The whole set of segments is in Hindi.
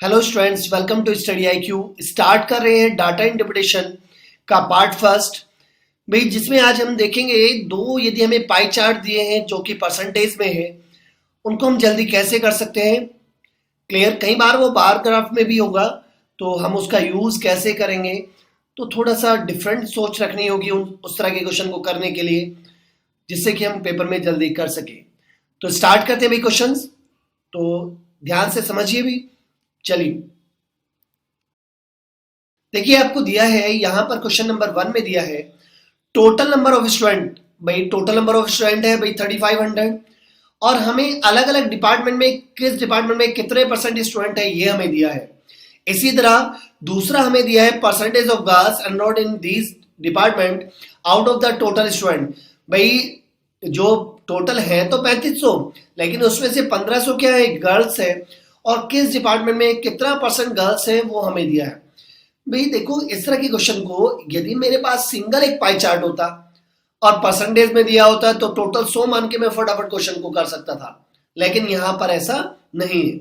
Hello students, welcome to Study IQ. Start कर रहे हैं डाटा इंटरप्रिटेशन का पार्ट फर्स्ट भाई, जिसमें आज हम देखेंगे दो यदि हमें पाई चार्ट दिए हैं जो कि परसेंटेज में है, उनको हम जल्दी कैसे कर सकते हैं। क्लियर, कई बार वो बार ग्राफ में भी होगा तो हम उसका यूज कैसे करेंगे, तो थोड़ा सा डिफरेंट सोच रखनी होगी उस तरह के क्वेश्चन को करने के लिए, जिससे कि हम पेपर में जल्दी कर सके। तो स्टार्ट करते हैं भाई क्वेश्चंस, तो ध्यान से समझिए भी। चलिए देखिए, आपको दिया है यहां पर क्वेश्चन नंबर 1 में दिया है टोटल नंबर ऑफ स्टूडेंट। भाई टोटल नंबर ऑफ स्टूडेंट है भाई 3500, और हमें अलग अलग डिपार्टमेंट में किस डिपार्टमेंट में कितने परसेंट स्टूडेंट है ये हमें दिया है। इसी तरह दूसरा हमें दिया है percentage of girls enrolled in this department out of the total student. भाई जो टोटल है तो 3500, लेकिन उसमें से 1500 क्या है, गर्ल्स है, और किस डिपार्टमेंट में कितना परसेंट गर्ल्स है वो हमें दिया है। भाई देखो, इस तरह के क्वेश्चन को यदि मेरे पास सिंगल एक पाई चार्ट होता और परसेंटेज में दिया होता तो टोटल 100 मान के मैं फटाफट क्वेश्चन को कर सकता था, लेकिन यहां पर ऐसा नहीं है।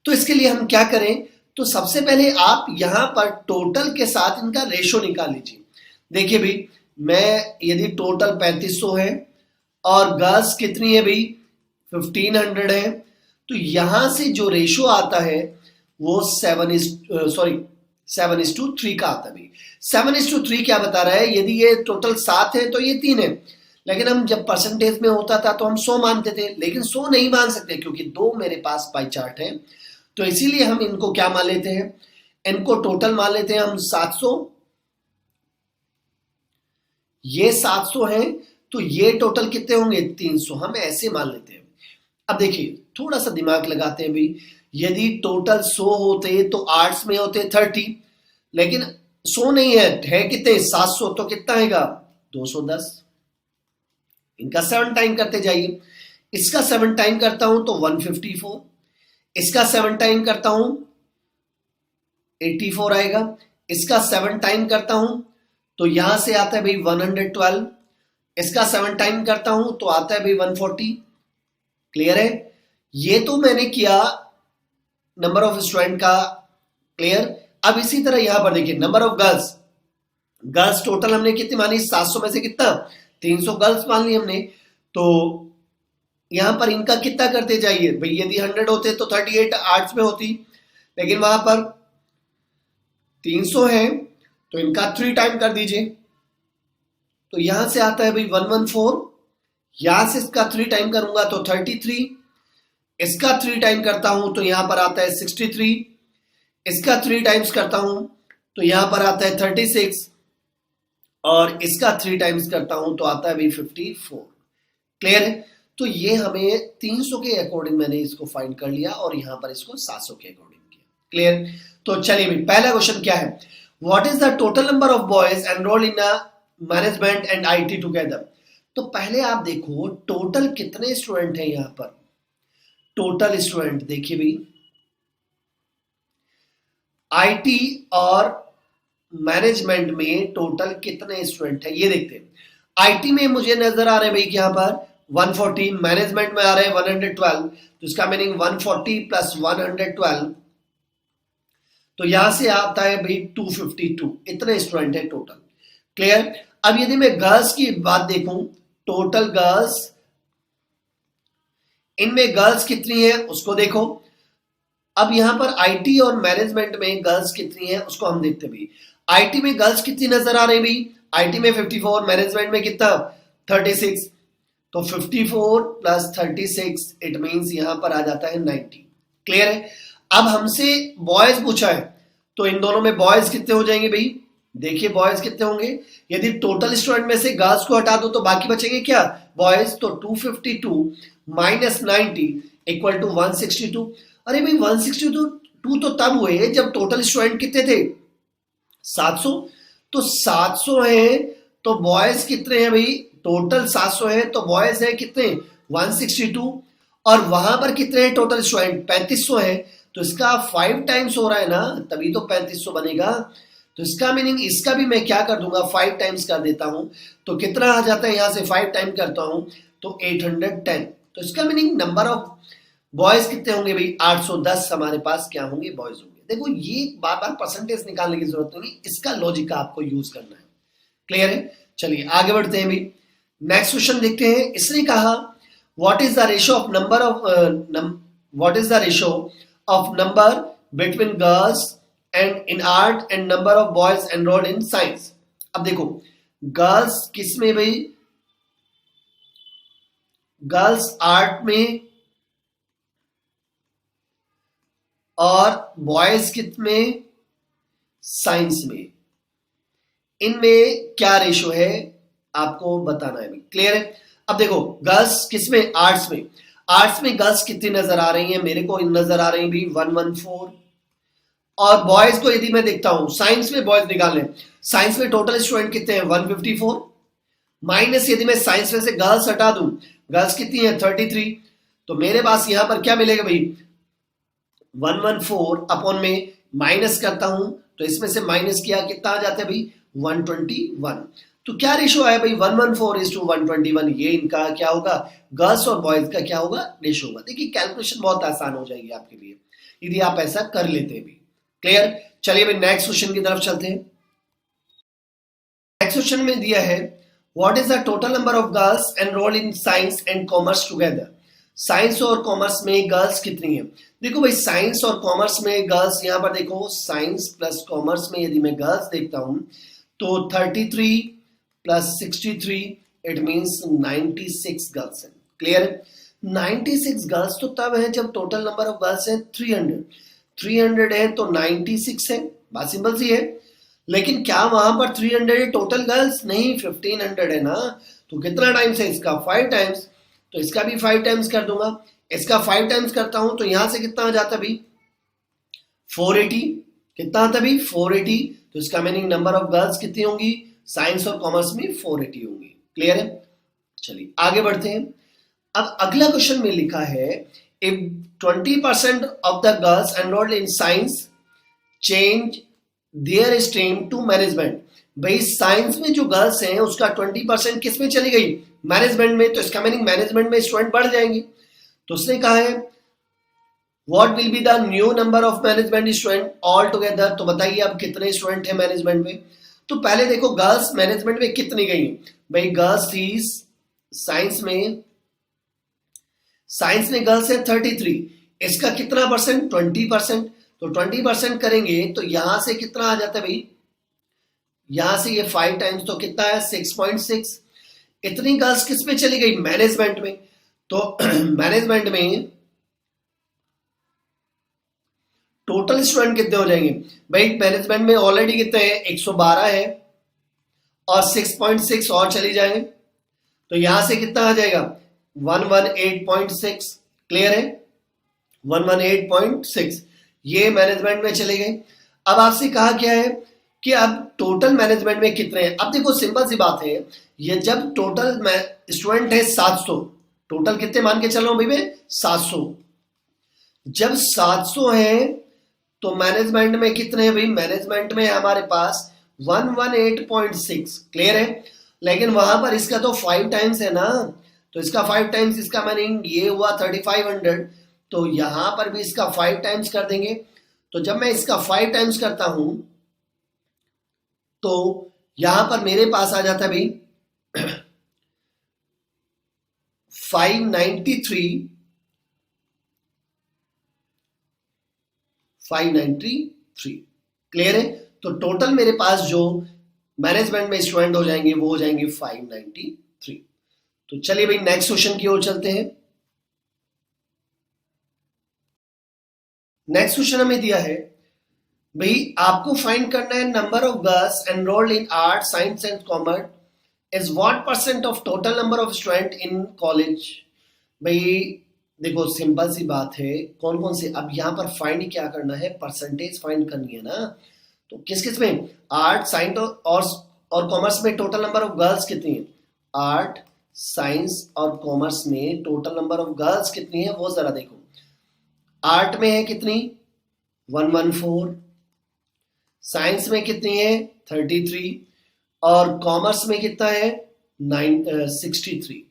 तो इसके लिए हम क्या करें, तो सबसे पहले आप यहां पर टोटल के साथ इनका रेशो निकाल लीजिए। देखिए भाई, मैं यदि टोटल 3500 है और गर्ल्स कितनी है भाई 1500 है, तो यहां से जो रेशो आता है वो 7:3 का आता है। 7:3 क्या बता रहा है, यदि ये टोटल 7 है तो ये 3 है, लेकिन हम जब परसेंटेज में होता था तो हम 100 मानते थे, लेकिन 100 नहीं मान सकते क्योंकि दो मेरे पास पाई चार्ट है। तो इसीलिए हम इनको क्या मान लेते हैं, इनको टोटल मान लेते हैं हम 700। ये 700 है तो ये टोटल कितने होंगे 300, हम ऐसे मान लेते हैं। अब देखिए थोड़ा सा दिमाग लगाते हैं भाई, यदि टोटल 100 होते तो आर्ट्स में होते 30, लेकिन 100 नहीं है कितने 700, तो कितना आएगा 210। इनका 7 टाइम करते जाइए, इसका 7 टाइम करता हूं तो 154, इसका 7 टाइम करता हूं 84 आएगा, इसका 7 टाइम करता हूं तो यहां से आता है भाई 112, इसका 7 टाइम करता हूं तो आता है भाई 140। क्लियर है, ये तो मैंने किया नंबर ऑफ स्टूडेंट का। क्लियर, अब इसी तरह यहां पर देखिए number of girls, girls total हमने कितनी मानी 700 में से कितना 300 गर्ल्स मान ली हमने, तो यहां पर इनका कितना करते जाइए भाई, यदि 100 होते तो 38 आर्ट्स में होती, लेकिन वहां पर 300 है तो इनका 3 टाइम कर दीजिए, तो यहां से आता है भाई 114, यहां से इसका 3 टाइम करूंगा तो 33, इसका 3 टाइम करता हूं तो यहां पर आता है 63, इसका 3 टाइम्स करता हूं तो यहां पर आता है 36, और इसका 3 टाइम्स करता हूं तो आता है भाई 54। क्लियर है, तो ये हमें 300 के अकॉर्डिंग मैंने इसको फाइंड कर लिया और यहां पर इसको 700 के अकॉर्डिंग किया। क्लियर, तो चलिए भाई पहला क्वेश्चन क्या है, what is the total number of boys enrolled in management and IT together. तो पहले आप देखो टोटल कितने स्टूडेंट हैं यहां पर, टोटल स्टूडेंट देखिए भाई, आईटी और मैनेजमेंट में टोटल कितने स्टूडेंट हैं ये देखते हैं। आईटी में मुझे नजर आ रहे हैं भाई यहाँ पर 140, मैनेजमेंट में आ रहे हैं 112, तो इसका मीनिंग 140 प्लस 112, तो यहां से आता है भाई 252, इतने स्टूडेंट है टोटल। क्लियर, अब यदि मैं गर्ल्स की बात देखूं, टोटल गर्ल्स, इनमें गर्ल्स कितनी है उसको देखो। अब यहां पर आईटी और मैनेजमेंट में गर्ल्स कितनी है उसको हम देखते हैं भाई। आईटी में गर्ल्स कितनी नजर आ रही भाई, आईटी में 54, मैनेजमेंट में कितना 36, तो 54 प्लस 36 इट मींस यहां पर आ जाता है 90। क्लियर है, अब हमसे बॉयज पूछा है तो इन दोनों में बॉयज कितने हो जाएंगे भाई, देखिए बॉयज कितने होंगे, यदि टोटल स्टूडेंट में से गर्ल्स को हटा दो तो बाकी बचेंगे क्या बॉयज, तो 252 माइनस 90 इक्वल टू 162। अरे भाई 162 तो तब हुए जब टोटल स्टूडेंट कितने थे 700, तो 700 है तो बॉयज कितने हैं भाई, टोटल 700 है तो बॉयज है कितने 162, और वहां पर कितने हैं टोटल स्टूडेंट 3500 है, तो इसका 5 टाइम्स हो रहा है ना, तभी तो 3500 बनेगा। तो इसका मीनिंग इसका भी मैं क्या कर दूंगा 5 टाइम्स कर देता हूं, तो कितना आ जाता है यहां से 5 टाइम करता हूं तो 810। तो इसका मीनिंग नंबर ऑफ बॉयज कितने होंगे भाई 810 हमारे पास क्या होंगे बॉयज होंगे। देखो ये बार बार परसेंटेज निकालने की जरूरत नहीं, इसका लॉजिक आपको यूज करना है। क्लियर है? चलिए आगे बढ़ते हैं भाई, नेक्स्ट क्वेश्चन देखते हैं। इसने कहा what is the ratio of number of what is the ratio of number between girls and in art and number of boys enrolled in science. अब देखो गर्ल्स किस में भाई, गर्ल्स आर्ट में और बॉयज कित में साइंस में, इनमें क्या रेशो है आपको बताना है। क्लियर है? अब देखो गर्ल्स किस में, आर्ट्स में, आर्ट्स में गर्ल्स कितनी नजर आ रही हैं, मेरे को नजर आ रही है भी 114। और बॉयज को यदि मैं देखता हूं, साइंस में बॉयज निकालें, साइंस में टोटल स्टूडेंट कितने हैं 154, माइनस यदि मैं साइंस में से गर्ल्स हटा दूं, गर्ल्स कितनी है 33, तो मेरे पास यहां पर क्या मिलेगा भाई 114 अपॉन में माइनस करता हूं तो इसमें से माइनस किया कितना आ जाता है भाई 121। तो क्या रेशो आया भाई 114:121, ये इनका क्या होगा, गर्ल्स और बॉयज का क्या होगा रेशो होगा। देखिए कैलकुलेशन बहुत आसान हो जाएगी आपके लिए यदि आप ऐसा कर लेते हैं भी। क्लियर? चलिए भाई नेक्स्ट क्वेश्चन की तरफ चलते हैं। नेक्स्ट क्वेश्चन में दिया है what is the total number of girls enrolled in science and commerce together. Science और कॉमर्स में गर्ल्स कितनी है। देखो भाई साइंस और कॉमर्स में गर्ल्स, यहां पर देखो साइंस प्लस कॉमर्स में यदि मैं गर्ल्स देखता हूं तो 33 प्लस 63 इट मींस 96 गर्ल्स हैं। क्लियर? 96 गर्ल्स तो तब है जब टोटल नंबर ऑफ गर्ल्स है 300 है तो 96 है, बात सिंपल सी है। लेकिन क्या वहां पर 300 है टोटल गर्ल्स, नहीं 1500 है ना, तो कितना टाइम्स है इसका 5 टाइम्स, तो इसका भी 5 टाइम्स कर दूंगा, इसका 5 टाइम्स करता हूं तो यहां से कितना आ जाता भाई 480, कितना आता भाई 480, तो इसका मीनिंग नंबर ऑफ गर्ल्स कितनी होंगी साइंस और कॉमर्स में 480 होंगी। क्लियर है? चलिए आगे बढ़ते हैं। अब अगला क्वेश्चन में लिखा है if 20% of the girls enrolled in science change their stream to management. भाई साइंस में जो गर्ल्स हैं उसका 20% किस में चली गई मैनेजमेंट में, तो इसका मीनिंग मैनेजमेंट में स्टूडेंट बढ़ जाएंगे। तो उसने कहा है what will be the new number of management student all together. तो बताइए अब कितने स्टूडेंट हैं मैनेजमेंट में। तो पहले देखो गर्ल्स मैनेजमेंट में कितनी गई, भाई गर्ल्स थी साइंस में गर्ल्स है 33, इसका कितना परसेंट 20%, तो 20% करेंगे तो यहां से कितना आ जाता है भाई, यहां से ये 5 टाइम्स तो कितना है 6.6। इतनी गर्ल्स किस में चली गई मैनेजमेंट में, तो मैनेजमेंट में टोटल स्टूडेंट कितने हो जाएंगे भाई, मैनेजमेंट में ऑलरेडी कितने हैं 112 है और 6.6 और चली जाए तो यहां से कितना आ जाएगा 118.6। क्लियर है? 118.6 ये मैनेजमेंट में चले गए। अब आपसे कहा क्या है कि अब टोटल मैनेजमेंट में कितने हैं। अब देखो सिंपल सी बात है, ये जब टोटल स्टूडेंट है 700, टोटल कितने मान के चल रहा हूं भाई मैं 700, जब 700 है तो मैनेजमेंट में कितने हैं भाई, मैनेजमेंट में हमारे पास 118.6। क्लियर है? लेकिन वहां पर इसका तो 5 टाइम्स है ना, तो इसका 5 टाइम्स, इसका मीनिंग ये हुआ 3500, तो यहां पर भी इसका 5 टाइम्स कर देंगे। तो जब मैं इसका 5 टाइम्स करता हूं तो यहां पर मेरे पास आ जाता है भाई 593। क्लियर है? तो टोटल मेरे पास जो मैनेजमेंट में स्टूडेंट हो जाएंगे वो हो जाएंगे 593। तो चलिए भाई नेक्स्ट क्वेश्चन की ओर चलते हैं। नेक्स्ट क्वेश्चन हमें दिया है भाई आपको फाइंड करना है number of girls enrolled in art science and commerce is what percent of total number of student in college. भाई देखो सिंपल सी बात है, कौन कौन से, अब यहाँ पर फाइंड क्या करना है, परसेंटेज फाइंड करनी है ना। तो किस किस में, आर्ट साइंस और कॉमर्स में टोटल नंबर ऑफ गर्ल्स कितनी है, आर्ट साइंस और कॉमर्स में टोटल नंबर ऑफ गर्ल्स कितनी है वो जरा देखो। आर्ट में है कितनी 114, साइंस में कितनी है 33 और कॉमर्स में कितना है 63।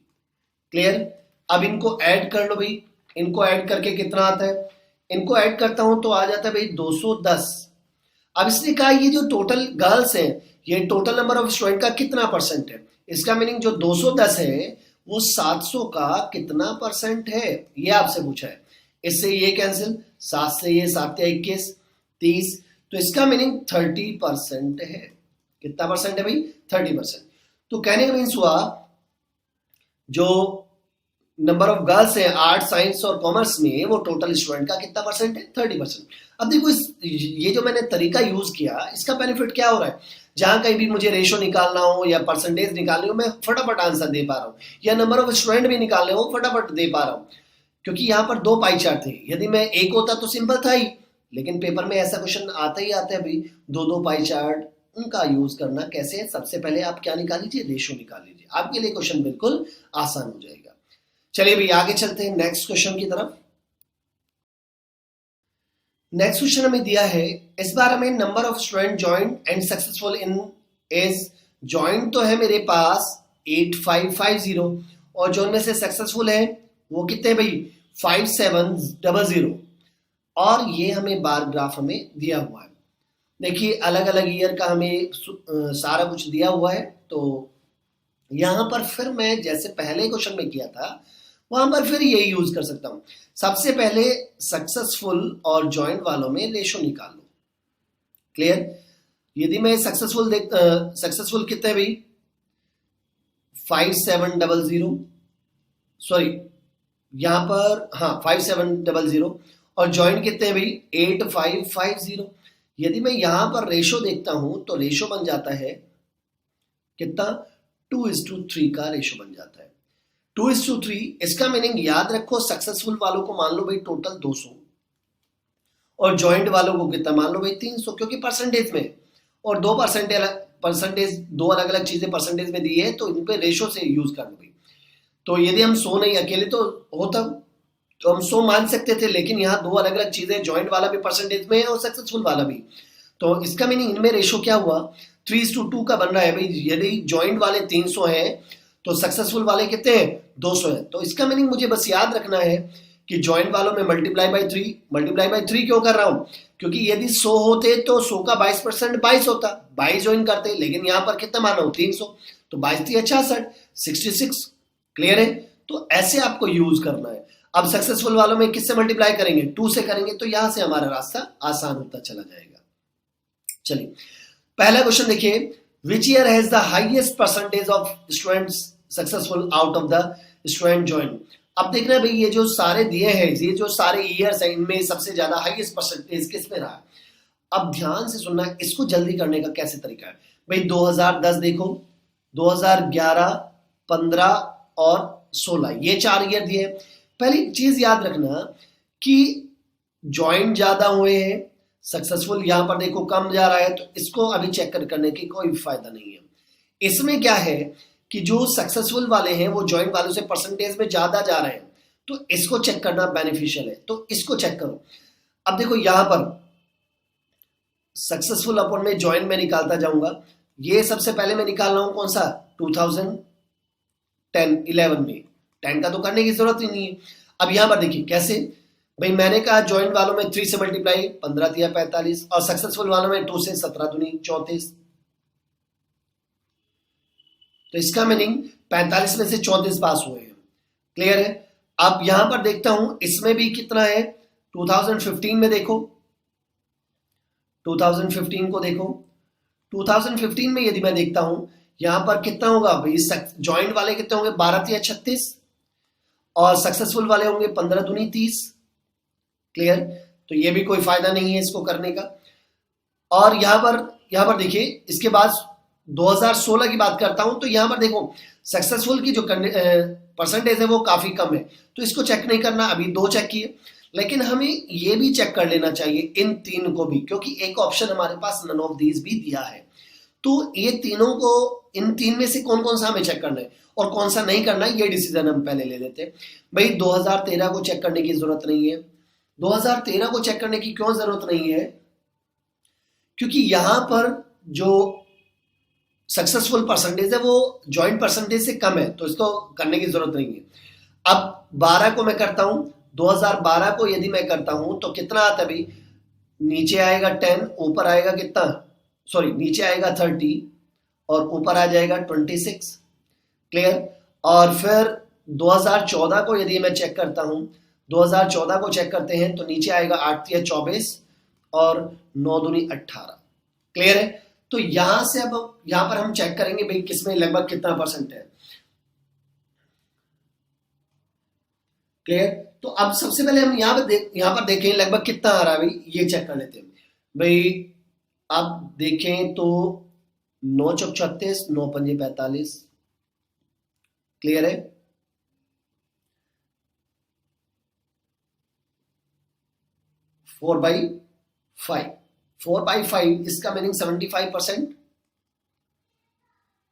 क्लियर? अब इनको ऐड कर लो भाई, इनको ऐड करके कितना आता है, इनको ऐड करता हूं तो आ जाता है भाई 210। अब इसने कहा ये जो टोटल गर्ल्स हैं, ये टोटल नंबर ऑफ स्टूडेंट का कितना परसेंट है। इसका मीनिंग जो 210 है वो 700 का कितना परसेंट है, ये आपसे पूछा है। इससे ये कैंसिल, 7 से ये 7 या 21 30, तो इसका मीनिंग 30% है। कितना परसेंट है भाई, 30%। तो कहने का मीन्स हुआ जो नंबर ऑफ गर्ल्स है आर्ट साइंस और कॉमर्स में वो टोटल स्टूडेंट का कितना परसेंट है, 30%। अब देखो ये जो मैंने तरीका यूज किया इसका बेनिफिट क्या हो रहा है, जहां कहीं भी मुझे रेशो निकालना हो या परसेंटेज निकालनी हो मैं फटाफट आंसर दे पा रहा हूँ, या नंबर ऑफ स्टूडेंट भी निकालने हो फटाफट दे पा रहा हूँ, क्योंकि यहाँ पर 2 पाई चार्ट थे। यदि मैं एक होता तो सिंपल था ही, लेकिन पेपर में ऐसा क्वेश्चन आता ही आता है भाई 2 पाई चार्ट, उनका यूज करना कैसे है। सबसे पहले आप क्या निकाल लीजिए, रेशो निकाल लीजिए, आपके लिए क्वेश्चन बिल्कुल आसान हो जाएगा। चलिए भाई आगे चलते हैं नेक्स्ट क्वेश्चन की तरफ। नेक्स्ट क्वेश्चन हमें दिया है, इस बार हमें number of student joint and successful in is, joint तो है मेरे पास 8550 और जो उनमें से सक्सेसफुल है वो कितने भाई 5700, और ये हमें बार ग्राफ हमें दिया हुआ है। देखिए अलग अलग ईयर का हमें सारा कुछ दिया हुआ है, तो यहां पर फिर मैं जैसे पहले क्वेश्चन में किया था वहां पर फिर यही यूज कर सकता हूं। सबसे पहले सक्सेसफुल और जॉइंट वालों में रेशो निकाल लो। क्लियर, यदि मैं सक्सेसफुल कितने भाई 5700, सॉरी यहां पर हाँ 5700, और जॉइंट कितने हैं भाई 8550। यदि मैं यहां पर रेशो देखता हूं तो रेशो बन जाता है कितना 2:3 का रेशो बन जाता है। 2:3, इसका मीनिंग याद रखो सक्सेसफुल वालों को मान लो भाई टोटल 200 और जॉइंट वालों को कितना मान लो भाई 300, क्योंकि परसेंटेज में, और 2% दो अलग अलग चीजें परसेंटेज में दी है तो इन पे रेशो से यूज कर लो भाई। तो यदि हम 100 नहीं अकेले तो होता तो हम 100 मान सकते थे, लेकिन यहाँ 2 अलग अलग चीजें, जॉइंट वाला भी परसेंटेज में है और सक्सेसफुल वाला भी, तो इसका मीनिंग इनमें रेशो क्या हुआ 3:2 का बन रहा है भाई। यदि जॉइंट वाले 300 हैं तो सक्सेसफुल वाले कितने हैं 200 है। तो इसका मीनिंग मुझे बस याद रखना है कि जॉइंट वालों में मल्टीप्लाई बाय 3 क्यों कर रहा हूं, क्योंकि यदि 100 होते तो 100 का 22% 22 होता, 22 ज्वाइन करते, लेकिन यहां पर कितना माना हूं 300, तो 22 66। क्लियर है, तो ऐसे आपको यूज करना है। अब सक्सेसफुल वालों में किससे मल्टीप्लाई करेंगे 2 से करेंगे, तो यहां से हमारा रास्ता आसान होता चला जाएगा। चलिए पहला क्वेश्चन देखिए, which year has the highest percentage of students successful out of the student join. अब देखना है भाई ये जो सारे दिए हैं, ये जो सारे ईयर्स हैं, इनमें सबसे ज्यादा हाईएस्ट परसेंटेज किस में रहा है। अब ध्यान से सुनना, इसको जल्दी करने का कैसे तरीका है भाई। 2010 देखो, 2011, 15 और 16, ये 4 ईयर दिए। पहली चीज याद रखना कि ज्वाइंट ज्यादा हुए हैं, सक्सेसफुल यहां पर देखो कम जा रहा है, तो इसको अभी चेक करने की कोई फायदा नहीं है। इसमें क्या है कि जो सक्सेसफुल वाले हैं वो ज्वाइंट वालों से परसेंटेज में ज्यादा जा रहे हैं, तो इसको चेक करना बेनिफिशियल है, तो इसको चेक करो। अब देखो यहां पर सक्सेसफुल अपॉन में ज्वाइंट में निकालता जाऊंगा, ये सबसे पहले मैं निकाल रहा हूं कौन सा 2010-11 में, 10 का तो करने की जरूरत ही नहीं है। अब यहां पर देखिए कैसे भाई, मैंने कहा ज्वाइंट वालों में 3 से मल्टीप्लाई 15 3 45, और सक्सेसफुल वालों में 2 से 17 दूनी 34, तो इसका मीनिंग 45 में से 34 पास हुए हैं। क्लियर है। अब यहां पर देखता हूं इसमें भी कितना है, 2015 में देखो, 2015 को देखो, 2015 में यदि मैं देखता हूं यहां पर कितना होगा भाई, ज्वाइंट वाले कितने होंगे 12 3 36, और सक्सेसफुल वाले होंगे 15 दूनी 30। क्लियर, तो ये भी कोई फायदा नहीं है इसको करने का। और यहां पर देखिए इसके बाद 2016 की बात करता हूं, तो यहां पर देखो सक्सेसफुल की जो परसेंटेज है वो काफी कम है, तो इसको चेक नहीं करना, अभी 2 चेक किए, लेकिन हमें ये भी चेक कर लेना चाहिए इन 3 को भी, क्योंकि एक ऑप्शन हमारे पास नन ऑफ दीज भी दिया है। तो ये तीनों को, इन 3 में से कौन कौन सा हमें चेक करना है और कौन सा नहीं करना है, ये डिसीजन हम पहले ले लेते हैं। भाई 2013 को चेक करने की जरूरत नहीं है। 2013 को चेक करने की क्यों जरूरत नहीं है, क्योंकि यहां पर जो सक्सेसफुल परसेंटेज है वो ज्वाइंट परसेंटेज से कम है, तो इसको करने की जरूरत नहीं है। अब 12 को मैं करता हूं, 2012 को यदि मैं करता हूं तो कितना आता है भाई, नीचे आएगा 10, ऊपर आएगा कितना, सॉरी नीचे आएगा 30 और ऊपर आ जाएगा 26। क्लियर। और फिर 2014 को यदि मैं चेक करता हूं, 2014 को चेक करते हैं तो नीचे आएगा 8 या 24 और 9 दूनी 18। क्लियर है। तो यहां से अब यहां पर हम चेक करेंगे भाई किसमें लगभग कितना परसेंट है। क्लियर। तो अब सबसे पहले हम यहां पर देखें लगभग कितना आ रहा है भाई, ये चेक कर लेते हैं भाई। आप देखें तो 9 चौक 36, 9 पंजे 45। क्लियर है। फोर बाई फाइव, इसका मीनिंग 75%,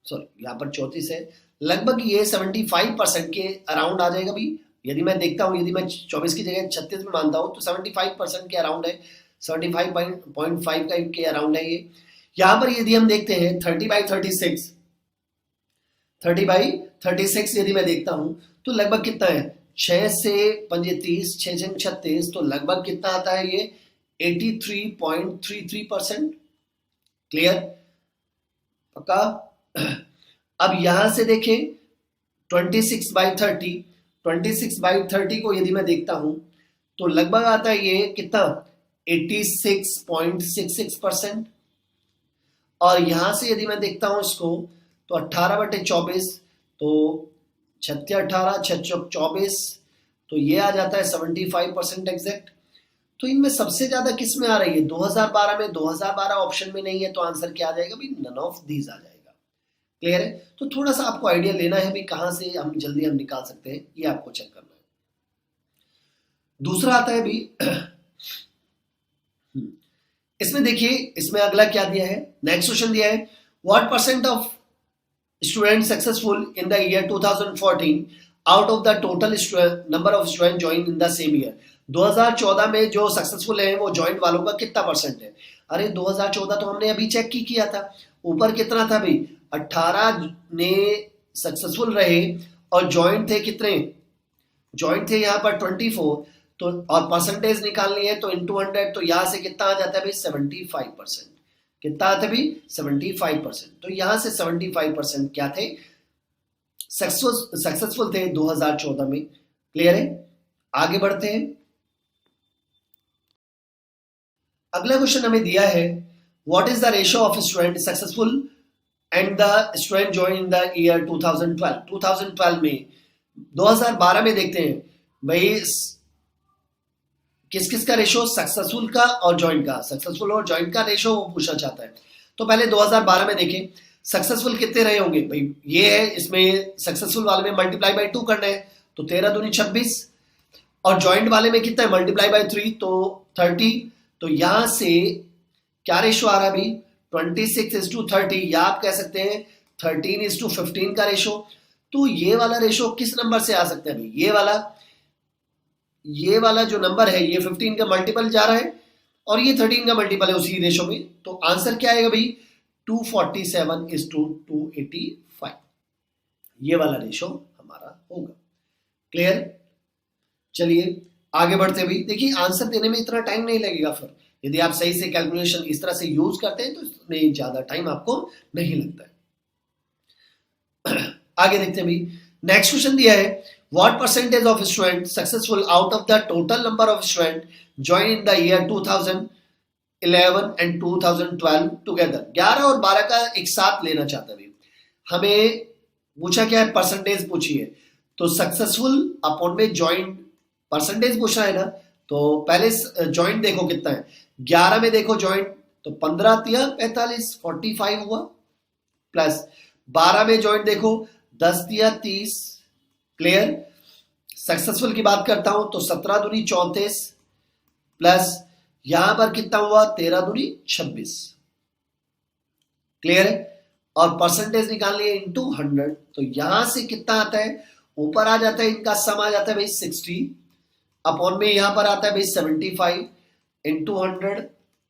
सॉरी यहां पर 34 है, लगभग ये 75% के अराउंड आ जाएगा भी। यदि मैं देखता हूं, यदि मैं 24 की जगह 36 में मानता हूं तो 75% के अराउंड है, 75.5 का के अराउंड है ये। यहां पर यदि हम देखते हैं 30/36, 30/36 यदि मैं देखता हूं तो लगभग कितना है, 6 से 35, 6 से 36, तो लगभग कितना आता है ये 83.33%। क्लियर, पक्का। अब यहां से देखें 26/30, 26/30 को यदि मैं देखता हूं तो लगभग आता है ये कितना 86.66%। और यहां से यदि मैं देखता हूं इसको तो 18/24, तो 36/18, 6/24, तो ये आ जाता है 75% एग्जैक्ट। तो इनमें सबसे ज्यादा किस में आ रही है, 2012 में। 2012 ऑप्शन में नहीं है तो आंसर क्या आ जाएगा भाई, नन ऑफ दीज आ जाएगा। क्लियर है। तो थोड़ा सा आपको आइडिया लेना है भी कहां से हम जल्दी हम निकाल सकते हैं, ये आपको चेक करना है। दूसरा आता है भी इसमें देखिए, इसमें अगला क्या दिया है, नेक्स्ट क्वेश्चन दिया है, what percent of student successful in the year 2014 out of the total number of student join in the same year. 2014 में जो सक्सेसफुल है वो ज्वाइंट वालों का कितना परसेंट है। अरे 2014 तो हमने अभी चेक किया था, ऊपर कितना था भाई, 18 ने सक्सेसफुल रहे और ज्वाइंट थे कितने, ज्वाइंट थे यहाँ पर 24, तो और परसेंटेज निकालनी है तो इनटू 100, तो यहां से कितना आ जाता है भाई 75%। कितना आता है भाई 75%। तो यहां से 75% क्या थे, सक्सेसफुल थे 2014 में। क्लियर है। आगे बढ़ते हैं। अगला क्वेश्चन हमें दिया है, what is the ratio of student successful and the student join in the year 2012। 2012 में, 2012 में देखते हैं भाई किस किस का रेशो, सक्सेसफुल का और ज्वाइंट का, सक्सेसफुल और ज्वाइंट का रेशो वो पूछना चाहता है। तो पहले 2012 में देखें सक्सेसफुल कितने रहे होंगे भाई, ये है, इसमें सक्सेसफुल वाले में मल्टीप्लाई बाय 2 करना है तो 13 दूनी 26, और ज्वाइंट वाले में कितना है मल्टीप्लाई बाय 3 तो 30। तो यहां से क्या रेशो आ रहा है भाई 26:30, या आप कह सकते हैं 13:15 का रेशो। तो ये वाला रेशो किस नंबर से आ सकता है भाई, ये वाला जो नंबर है ये 15 का मल्टीपल जा रहा है और ये 13 का मल्टीपल है उसी रेशो में। तो आंसर क्या आएगा भाई 247:285, ये वाला रेशो हमारा होगा। क्लियर। चलिए आगे बढ़ते भाई। देखिए आंसर देने में इतना टाइम नहीं लगेगा, फिर यदि आप सही से कैलकुलेशन इस तरह से यूज करते हैं तो इसमें ज्यादा टाइम आपको नहीं लगता है। आगे देखते हैं भाई। नेक्स्ट क्वेश्चन दिया है, what percentage of students successful out of the total number of students join in the year 2011 and 2012 together। 11 और 12 का एक साथ लेना चाहता है। हमें पूछा क्या है, परसेंटेज पूछी है, तो सक्सेसफुल अपॉन में ज्वाइंट परसेंटेज पूछा है ना, तो पहले ज्वाइंट देखो कितना है, 11 में देखो ज्वाइंट तो 15 तिया 45, 45 हुआ, प्लस 12 में ज्वाइंट देखो 10 तिया 30। क्लियर। सक्सेसफुल की बात करता हूं तो 17 दूनी 34, प्लस यहां पर कितना हुआ 13 दूनी 26। क्लियर। और परसेंटेज निकालनी है इनटू 100, तो यहां से कितना आता है, ऊपर आ जाता है इनका सम आ जाता है भाई 60, अपॉन में यहां पर आता है भाई 75 इंटू 100,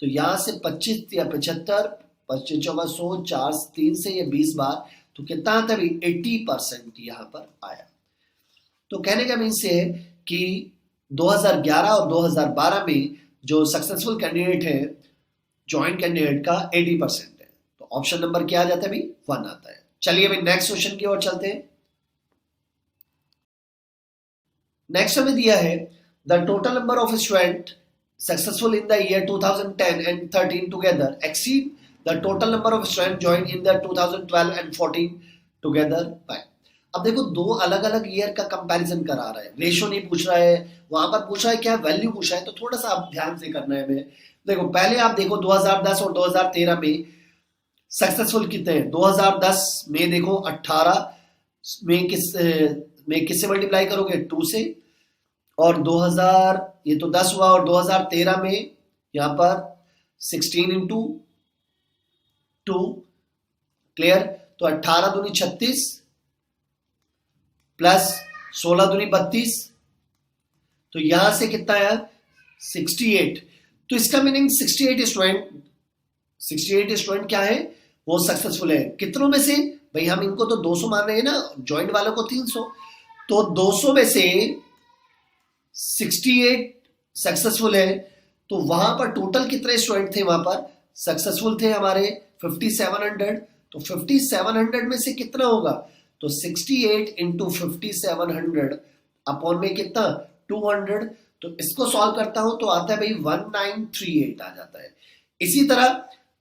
तो यहां से 25 या 75, 25 4 100, 4 3 से ये 20 बार, तो कितना आता है भाई 80% यहां पर आया। तो कहने का मीन्स ये है कि 2011 और 2012 में जो सक्सेसफुल कैंडिडेट है ज्वाइंट कैंडिडेट का 80% है। तो ऑप्शन नंबर क्या आ जाता है भाई? 1 आता है। चलिए भाई नेक्स्ट क्वेश्चन की ओर चलते हैं। नेक्स्ट हमें दिया है the total number of student successful in the year 2010 and 13 together exceed the total number of student join in the 2012 and 14 together by. अब देखो दो अलग अलग ईयर का कंपैरिजन करा रहा है, रेशो नहीं पूछ रहा है, वहां पर पूछ रहा है क्या वैल्यू पूछ रहा है, तो थोड़ा सा आप ध्यान से करना है हमें। देखो पहले आप देखो 2010 और 2013 में सक्सेसफुल कितने हैं। 2010 में देखो 18 में किससे मल्टीप्लाई करोगे? 2 से। और 2000 ये तो 10 हुआ, और 2013 में यहां पर 16 इंटू 2। क्लियर? तो 18 दूनी 36 प्लस 16 दूनी 32, तो यहां से कितना आया? 68। तो इसका मीनिंग 68 स्टूडेंट क्या है? वो सक्सेसफुल है। कितनों में से? भाई हम इनको तो 200 मान रहे हैं ना, ज्वाइंट वालों को 300। तो 200 में से 68 सक्सेसफुल है। तो वहां पर टोटल कितने स्टूडेंट थे? वहां पर सक्सेसफुल थे हमारे 5700। तो 5700 में से कितना होगा? तो 68 इंटू 5700 अपॉन में कितना? 200। तो इसको सॉल्व करता हूं तो आता है भाई 1938 आ जाता है। इसी तरह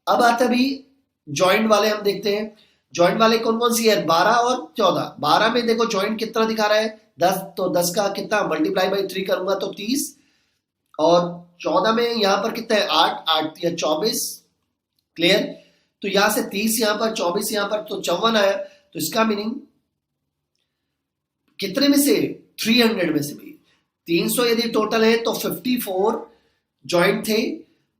अब आता है भाई जॉइंट वाले, हम देखते हैं जॉइंट वाले कौन कौन सी है। 12 और 14। 12 में देखो जॉइंट कितना दिखा रहा है? 10। तो 10 का कितना मल्टीप्लाई बाई 3 करूंगा तो 30। और 14 में यहां पर कितना है? 8 या 24। क्लियर? तो यहां से 30 यहां पर, 24 यहां पर, तो 54 आया। तो इसका मीनिंग कितने में से? 300 में से भी। 300 यदि टोटल है तो 54 जॉइंट थे।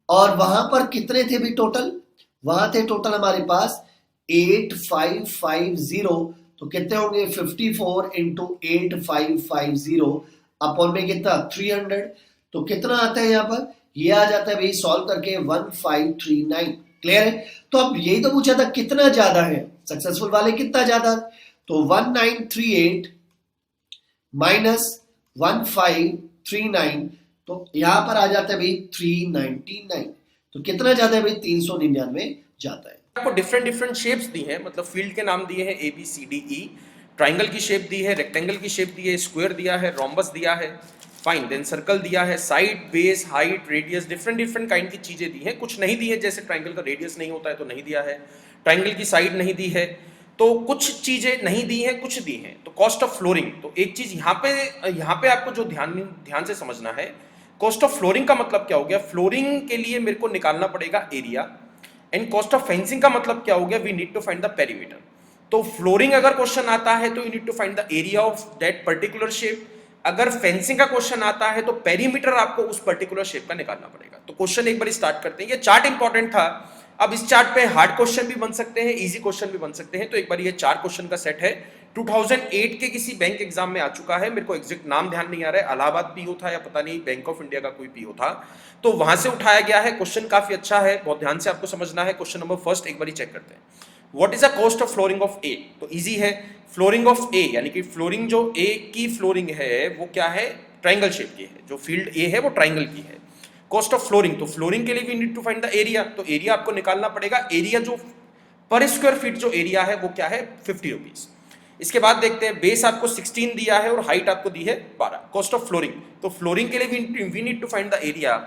और वहां पर कितने थे भी टोटल? वहां थे टोटल हमारे पास 8550। तो कितने होंगे? 54 इंटू 8550 अपॉन में कितना? 300। तो कितना आता है यहां पर? ये आ जाता है भाई सॉल्व करके 1539। क्लियर है? तो अब यही तो पूछा था कितना ज्यादा है, सक्सेसफुल वाले कितना ज्यादा। तो 1938 माइनस 1539, तो यहां पर आ जाता है भाई 399। तो कितना ज्यादा है भाई? 399 जाता है। आपको डिफरेंट डिफरेंट शेप्स दी हैं, मतलब फील्ड के नाम दिए हैं ABCDE। ट्राइंगल की शेप दी है, रेक्टेंगल की शेप दी है, स्क्वायर दिया है, रोम्बस दिया है, फाइन, देन सर्कल दिया है, side, base, height, radius, different different kind की चीजें दी हैं। कुछ नहीं दी है, जैसे ट्राइंगल का रेडियस नहीं होता है तो नहीं दिया है, ट्राइंगल की साइड नहीं दी है, तो कुछ चीजें नहीं दी हैं, कुछ दी हैं। तो कॉस्ट ऑफ फ्लोरिंग, तो एक चीज यहाँ पे आपको जो ध्यान से समझना है, कॉस्ट ऑफ फ्लोरिंग का मतलब क्या हो गया? फ्लोरिंग के लिए मेरे को निकालना पड़ेगा area, and cost of fencing का मतलब क्या हो गया? We need to find the perimeter. तो फ्लोरिंग अगर क्वेश्चन आता है तो you need to find the area of that particular shape. अगर फेंसिंग का क्वेश्चन आता है तो पेरीमीटर आपको उस पर्टिकुलर शेप का निकालना पड़ेगा। तो क्वेश्चन एक बार स्टार्ट करते हैं। ये चार्ट इंपॉर्टेंट था। अब इस चार्ट पे हार्ड क्वेश्चन भी बन सकते हैं, इजी क्वेश्चन भी बन सकते हैं। तो एक बार ये 4 क्वेश्चन का सेट है, 2008 के किसी बैंक एग्जाम में आ चुका है। मेरे को एग्जैक्ट नाम ध्यान नहीं आ रहा है, इलाहाबाद पीओ था या पता नहीं बैंक ऑफ इंडिया का कोई पीओ था, तो वहां से उठाया गया है। क्वेश्चन काफी अच्छा है, बहुत ध्यान से आपको समझना है। क्वेश्चन नंबर फर्स्ट एक बार चेक करते हैं। What is the cost of flooring of A? तो इजी है। फ्लोरिंग ऑफ ए यानी कि फ्लोरिंग जो ए की फ्लोरिंग है वो क्या है? ट्राइंगल शेप की है। जो फील्ड ए है वो ट्राइंगल की है। कॉस्ट ऑफ फ्लोरिंग, तो फ्लोरिंग के लिए we need to find the area. तो एरिया आपको निकालना पड़ेगा। एरिया जो पर स्क्वायर फीट जो एरिया है वो क्या है? 50 रुपीज। इसके बाद देखते हैं, बेस आपको 16 दिया है और हाइट आपको दी है 12। कॉस्ट ऑफ फ्लोरिंग, तो फ्लोरिंग के लिए we need to find the area.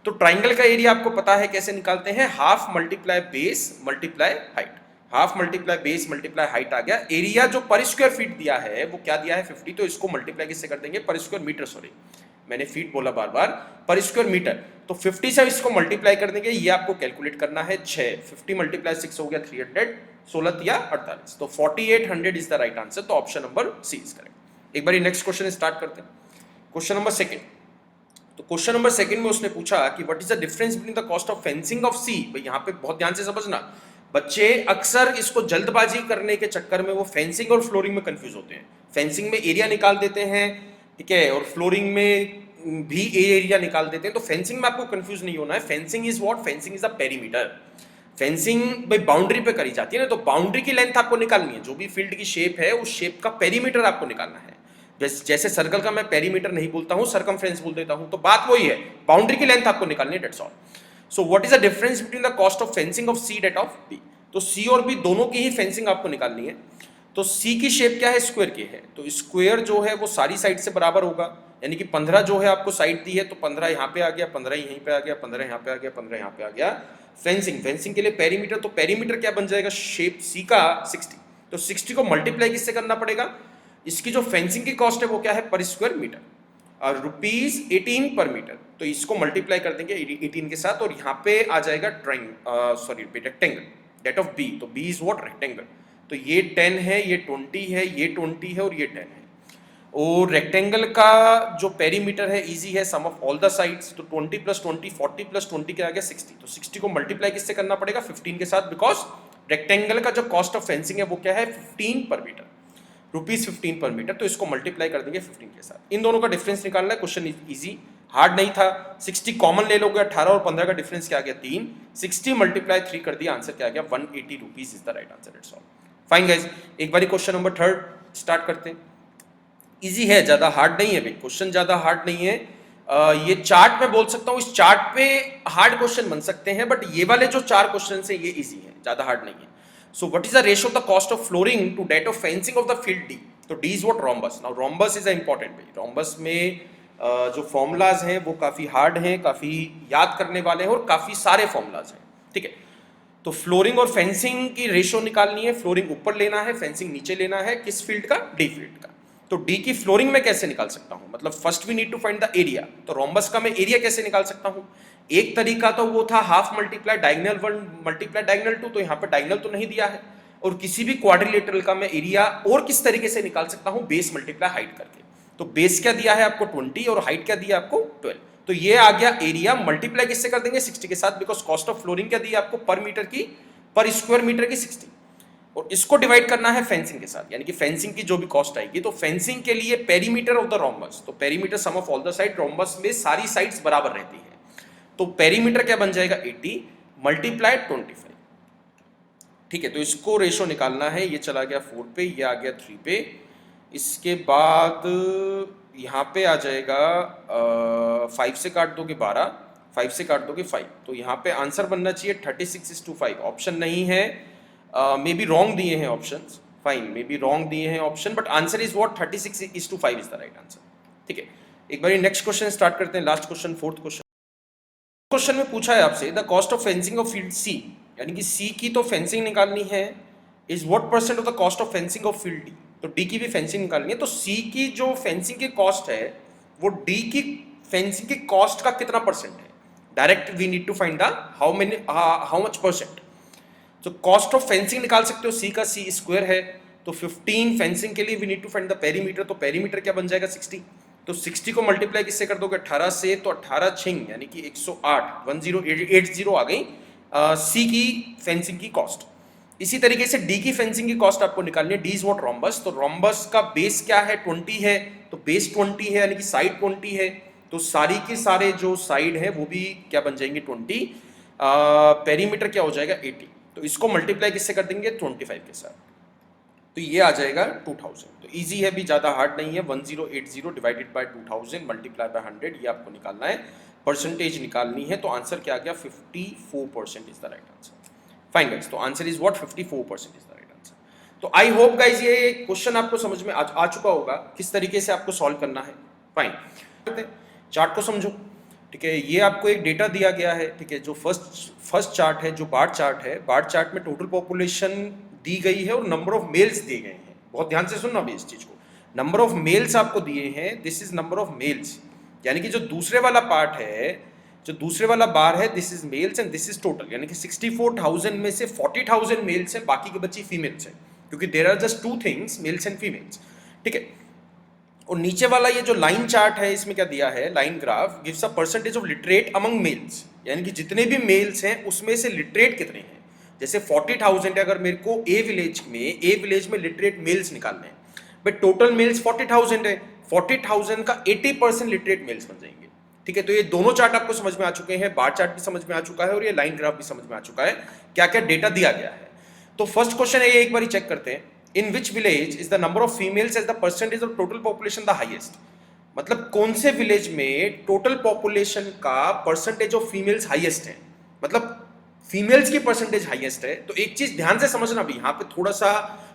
तो ट्राइंगल का एरिया आपको पता है कैसे निकालते हैं? Half multiply base multiply height. Half multiply base multiply height आ गया। एरिया जो पर स्क्वायर फीट दिया है वो क्या दिया है? 50। तो इसको मल्टीप्लाई किससे कर देंगे? पर स्क्वायर मीटर, सॉरी मैंने फीट बोला बार बार, पर स्क्वायर मीटर। तो 50 से इसको मल्टीप्लाई कर देंगे। ये आपको कैलकुलेट करना है 6। 50 मल्टीप्लाई 6 हो गया 300, 16 या 48। तो 4800 इज द राइट आंसर। तो option number C is correct. एक बार नेक्स्ट क्वेश्चन स्टार्ट करते हैं। Question number second. तो क्वेश्चन नंबर सेकंड में उसने पूछा कि what is the difference between the cost of fencing of C. भाई यहाँ पे बहुत ध्यान से समझना, बच्चे अक्सर इसको जल्दबाजी करने के चक्कर में वो फेंसिंग और फ्लोरिंग में कंफ्यूज होते हैं। फेंसिंग में एरिया निकाल देते हैं, ठीक है, और फ्लोरिंग में भी एरिया निकाल देते हैं। तो फेंसिंग में आपको कंफ्यूज नहीं होना है। Fencing is what? Fencing is a perimeter. Fencing भाई बाउंड्री पे करी जाती है ना, तो बाउंड्री की लेंथ आपको निकालनी है। जो भी फील्ड की शेप है उस शेप का पेरीमीटर आपको निकालना है। जैसे सर्कल का मैं पेरीमीटर नहीं बोलता हूं, सरकमफ्रेंस बोल देता हूं, तो बात वही है, बाउंड्री की लेंथ आपको निकालनी है, that's all. So what is the difference between the cost of fencing of C date of B? तो सी और बी दोनों की ही फेंसिंग आपको निकालनी है। तो सी की शेप क्या है? स्क्वायर की है, तो स्क्वायर जो है वो सारी साइड से बराबर होगा, यानी कि 15 जो है आपको साइड दी है, तो 15 यहाँ पे आ गया, 15 यहीं पे आ गया, 15 यहाँ पे आ गया, 15 यहाँ पे आ गया। फेंसिंग के लिए पेरीमीटर, तो पेरीमीटर क्या बन जाएगा? शेप सी का 60, तो 60 को मल्टीप्लाई किससे करना पड़ेगा? इसकी जो फेंसिंग की कॉस्ट है वो क्या है? पर स्क्वायर मीटर, और ₹18 पर मीटर, तो इसको मल्टीप्लाई कर देंगे 18 के साथ, और यहाँ पे आ जाएगा रेक्टेंगल डेट ऑफ बी, तो बी इज व्हाट? रेक्टेंगल। तो ये 10 है, ये 20 है, ये 20 है और ये 10 है। और रेक्टेंगल का जो पेरीमीटर है इजी है, सम ऑफ ऑल द साइड्स, तो 20 + 20 40 + 20 के आगे 60, तो 60 को मल्टीप्लाई किससे करना पड़ेगा? 15 के साथ, बिकॉज रेक्टेंगल का जो कॉस्ट ऑफ फेंसिंग है वो क्या है? 15 पर मीटर, ₹15 पर मीटर, तो इसको मल्टीप्लाई कर देंगे 15 के साथ। इन दोनों का डिफरेंस निकालना है, क्वेश्चन इजी, हार्ड नहीं था। 60 कॉमन ले लोगे, 18 और 15 का डिफरेंस क्या आ गया? 3, 60 × 3 कर दिया, आंसर क्या आ गया? ₹180 is the right answer, it's all. Fine guys, एक बारी क्वेश्चन नंबर 3 स्टार्ट करते हैं। इजी है, ज्यादा हार्ड नहीं है भाई, क्वेश्चन ज्यादा हार्ड नहीं है। ये चार्ट में बोल सकता हूँ, इस चार्ट पे हार्ड क्वेश्चन बन सकते हैं, बट ये वाले जो 4 क्वेश्चन है ये इजी है, ज्यादा हार्ड नहीं है। So what is the ratio of the cost of flooring to that of fencing of the field D? तो D is what? Rhombus. Now rhombus is important भाई, रोम्बस में जो फॉर्मूलाज हैं वो काफी हार्ड हैं, काफी याद करने वाले हैं, और काफी सारे फॉर्मूलाज हैं, ठीक है। तो फ्लोरिंग और फेंसिंग की रेशियो निकालनी है, फ्लोरिंग ऊपर लेना है, फेंसिंग नीचे लेना है, किस फील्ड का? डी फील्ड का। तो डी की फ्लोरिंग में कैसे निकाल सकता हूं? मतलब first we need to find the area, तो रोम्बस का मैं एरिया कैसे निकाल सकता हूं? एक तरीका तो वो था half multiply diagonal 1 multiply diagonal 2, तो यहाँ पे डायगोनल तो नहीं दिया है। और किसी भी क्वाड्रिलेटरल का मैं एरिया और किस तरीके से निकाल सकता हूं? बेस मल्टीप्लाई हाइट करके। तो बेस क्या दिया है आपको? 20, और हाइट क्या दिया आपको? 12, तो ये आ गया एरिया, मल्टीप्लाई किससे कर देंगे? 60 के साथ, बिकॉज कॉस्ट ऑफ फ्लोरिंग क्या दी आपको? पर मीटर की, पर स्क्वायर मीटर की 60, और इसको डिवाइड करना है फेंसिंग के साथ, यानी कि फेंसिंग की जो भी कॉस्ट आएगी। तो फेंसिंग के लिए पेरीमीटर ऑफ द रोम्बस, तो perimeter sum of all the side, rhombus में सारी साइड्स बराबर रहती है, तो पेरीमीटर क्या बन जाएगा? 80 × 25, ठीक है। तो इसको रेशो निकालना है, ये चला गया 4 पे, ये आ गया 3 पे, इसके बाद यहाँ पे आ जाएगा 5 से काट दोगे 12, 5 से काट दोगे 5, तो यहाँ पे आंसर बनना चाहिए 36:5, ऑप्शन नहीं है, मे बी रॉन्ग दिए हैं options, fine, may be wrong दिए हैं option, but answer is what? 36:5 is the right answer, ठीक है। एक बार नेक्स्ट क्वेश्चन स्टार्ट करते हैं, लास्ट क्वेश्चन, 4th क्वेश्चन में पूछा है आपसे, the cost of fencing of field C, यानी कि सी की तो फेंसिंग निकालनी है, is what % of the cost of fencing of field D? तो डी की भी फेंसिंग निकालनी है, तो सी की जो फेंसिंग की कॉस्ट है वो डी की फेंसिंग की कॉस्ट का कितना परसेंट है? Direct we need to find the how much %। तो कॉस्ट ऑफ फेंसिंग निकाल सकते हो, सी का, सी स्क्वायर है, तो 15 फेंसिंग के लिए we need to find the perimeter, तो पेरीमीटर क्या बन जाएगा? 60, तो 60 को मल्टीप्लाई किससे कर दोगे? 18 से, तो 18 छिंग यानी कि 108, 1080 आ गई सी की फेंसिंग की कॉस्ट। इसी तरीके से डी की फेंसिंग की कॉस्ट आपको निकालनी है, डी इज व्हाट? रोम्बस, तो रोम्बस का बेस क्या है? 20 है, तो बेस 20 है, यानी कि साइड 20 है, तो सारी के सारे जो साइड है वो भी क्या बन जाएंगे? 20, पेरीमीटर क्या हो जाएगा? 80, तो इसको मल्टीप्लाई किससे कर देंगे? 25 के साथ, तो ये आ जाएगा 2000। तो इजी है भी, ज्यादा हार्ड नहीं है, 1080 डिवाइडेड बाय 2000 मल्टीप्लाई बाय 100, ये आपको निकालना है, परसेंटेज निकालनी है, तो आंसर क्या आ गया? 54% is the right answer. Fine guys, तो answer is what? 54% is the right answer. तो आई होप गाइस ये क्वेश्चन आपको समझ में आ चुका होगा, किस तरीके से आपको सॉल्व करना है। फाइन, चार्ट को समझो, ठीक है। ये आपको एक डेटा दिया गया है, ठीक है, जो फर्स्ट चार्ट है, जो बार चार्ट है, बार चार्ट में टोटल पॉपुलेशन दी गई है और नंबर ऑफ मेल्स दिए गए हैं। बहुत ध्यान से सुनना भी इस चीज को, नंबर ऑफ मेल्स आपको दिए हैं, this is number of males, यानी कि जो दूसरे वाला पार्ट है, जो दूसरे वाला बार है, this is mails and this is total, यानी कि 64,000 में से 40,000 मेल्स है, बाकी की बची फीमेल्स है, क्योंकि there are just 2 things, males and females, ठीक है। और नीचे वाला ये जो लाइन चार्ट है, इसमें क्या दिया है? Line graph gives a percentage of literate among males, यानी कि जितने भी मेल्स हैं उसमें से लिटरेट कितने हैं। जैसे 40,000 है, अगर मेरे को ए विलेज में लिटरेट मेल्स निकालने हैं, बट टोटल मेल्स 40,000 है, 40,000 का 80% लिटरेट मेल्स बन जाएंगे, ठीक है। तो ये दोनों चार्ट आपको समझ में आ चुके हैं, बार चार्ट भी समझ में आ चुका है और ये लाइन ग्राफ भी समझ में आ चुका है, क्या क्या डेटा दिया गया है। तो फर्स्ट क्वेश्चन है, ये एक बार चेक करते हैं, in which village is the number of females as the percentage of total population the highest. मतलब कौन से विलेज में टोटल पॉपुलेशन का परसेंटेज ऑफ फीमेल्स हाईएस्ट है, मतलब फीमेल्स की परसेंटेज हाईएस्ट है। तो एक चीज ध्यान से समझना भी, यहाँ पे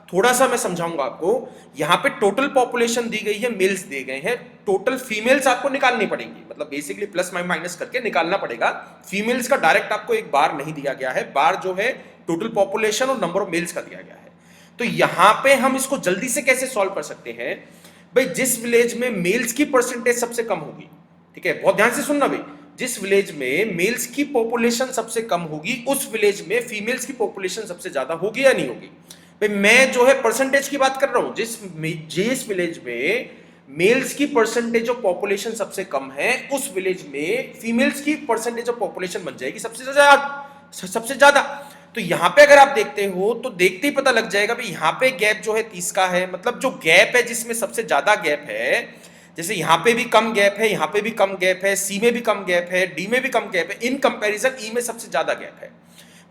थोड़ा सा मैं समझाऊंगा आपको। यहाँ पे टोटल पॉपुलेशन दी गई है, मेल्स दिए गए हैं, टोटल फीमेल्स आपको निकालनी पड़ेंगी, मतलब बेसिकली प्लस माइनस करके निकालना पड़ेगा। फीमेल्स का डायरेक्ट आपको एक बार नहीं दिया गया है, बार जो है टोटल पॉपुलेशन और नंबर ऑफ मेल्स का दिया गया है। तो यहां पे हम इसको जल्दी से कैसे सॉल्व कर सकते हैं भाई, जिस विलेज में मेल्स की परसेंटेज सबसे कम होगी, ठीक है, बहुत ध्यान से सुनना भाई, जिस विलेज में मेल्स की पॉपुलेशन सबसे कम होगी उस विलेज में फीमेल्स की पॉपुलेशन सबसे ज्यादा होगी या नहीं होगी। भाई मैं जो है परसेंटेज की बात कर रहा हूं, जिस विलेज में मेल्स की परसेंटेज ऑफ पॉपुलेशन सबसे कम है उस विलेज में फीमेल्स की परसेंटेज ऑफ पॉपुलेशन बन जाएगी सबसे ज्यादा। तो यहां पे अगर आप देखते हो तो देखते ही पता लग जाएगा भाई, यहां पे गैप जो है 30 का है, मतलब जो गैप है जिसमें सबसे ज्यादा गैप है, जैसे यहां पे भी कम गैप है, यहां पे भी कम गैप है, सी में भी कम गैप है, डी में भी कम गैप है, इन कंपैरिजन ई में सबसे ज्यादा गैप है।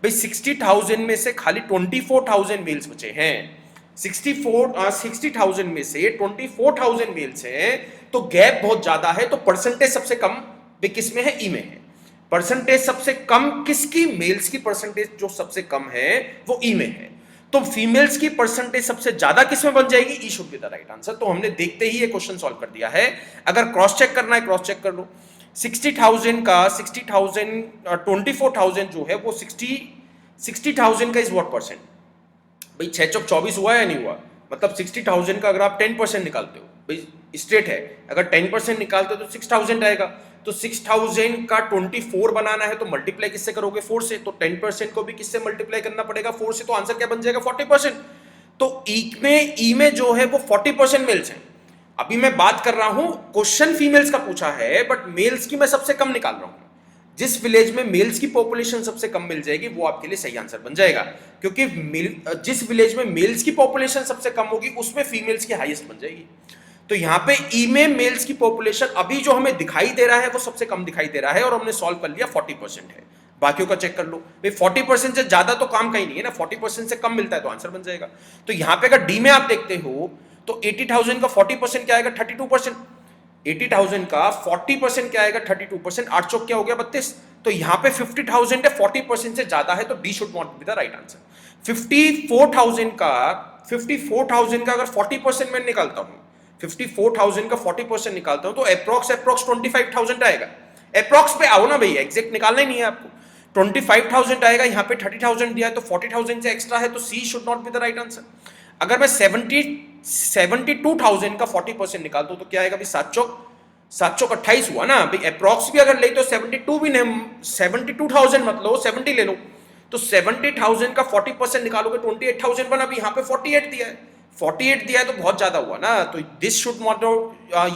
भाई 60,000 में से खाली 24,000 मेल्स बचे हैं, 60,000 में से 24,000 मेल्स हैं, तो गैप बहुत ज्यादा है। तो परसेंटेज सबसे कम किस में है, ई में है। परसेंटेज सबसे कम किसकी, मेल्स की परसेंटेज जो सबसे कम है वो ई में है। तो फीमेल्स की परसेंटेज सबसे ज्यादा किसमें बन जाएगी, E should be the right answer. तो हमने देखते ही ये क्वेश्चन सॉल्व कर दिया है। अगर क्रॉस चेक करना है क्रॉस चेक कर लो। 60,000 का 60,000 24,000 जो है वो 60,000 का इज व्हाट परसेंट भाई, 6 चौक 24 हुआ या नहीं हुआ, मतलब 60,000 का अगर आप 10% निकालते हो भाई, स्ट्रेट है, अगर 10% निकालते हो तो 6,000 आएगा। तो 6,000 का 24 बनाना है तो मल्टीप्लाई किससे करोगे, 4 से। तो 10% को भी किससे मल्टीप्लाई करना पड़ेगा, 4 से। तो आंसर क्या बन जाएगा, 40%। तो ई में जो है वो 40% मेल्स हैं। अभी मैं बात कर रहा हूं, क्वेश्चन फीमेल्स का पूछा है बट मेल्स की मैं सबसे कम निकाल रहा हूं। जिस विलेज में मेल्स की पॉपुलेशन सबसे कम मिल जाएगी वो आपके लिए सही आंसर बन जाएगा, क्योंकि जिस विलेज में मेल्स की पॉपुलेशन सबसे कम होगी उसमें फीमेल्स की हाईएस्ट बन जाएगी। तो यहां पे ई में मेल्स की पॉपुलेशन अभी जो हमें दिखाई दे रहा है वो सबसे कम दिखाई दे रहा है, और हमने सॉल्व कर लिया 40% है। बाकियों का चेक कर लो भाई, 40% से ज्यादा तो काम का ही नहीं है ना, 40% से कम मिलता है तो आंसर बन जाएगा। तो यहां पे अगर डी में आप देखते हो तो 80,000 का 40% क्या आएगा, 32%। 80,000 का 40% क्या आएगा, 32%। 8 चौक क्या हो गया, 32। तो यहां पे 50,000 है, 40% से ज्यादा है, तो D should not be the right answer. 54,000 का अगर 40% मैं निकालता हूं, 54,000 का 40% निकालता हूं तो अप्रोक्स 25,000 आएगा। अप्रोक्स पे आओ ना भाई, एग्जैक्ट निकालना ही नहीं है आपको। 25,000 आएगा, यहाँ पे 30,000 दिया है तो 40,000 से एक्स्ट्रा है, तो C should not be the right answer. अगर मैं 72,000 का 40% निकालता हूं तो क्या आएगा भाई, 7 चौक 28 हुआ ना भाई। अप्रोक्स भी अगर ले तो 72 भी नहीं, 72,000 मत लो, 70 ले लो। तो 70,000 का 40% निकालोगे 28,000 बना, अभी यहाँ पे 48 दिया है, 48 दिया है तो बहुत ज्यादा हुआ ना। तो दिस शुड नॉट,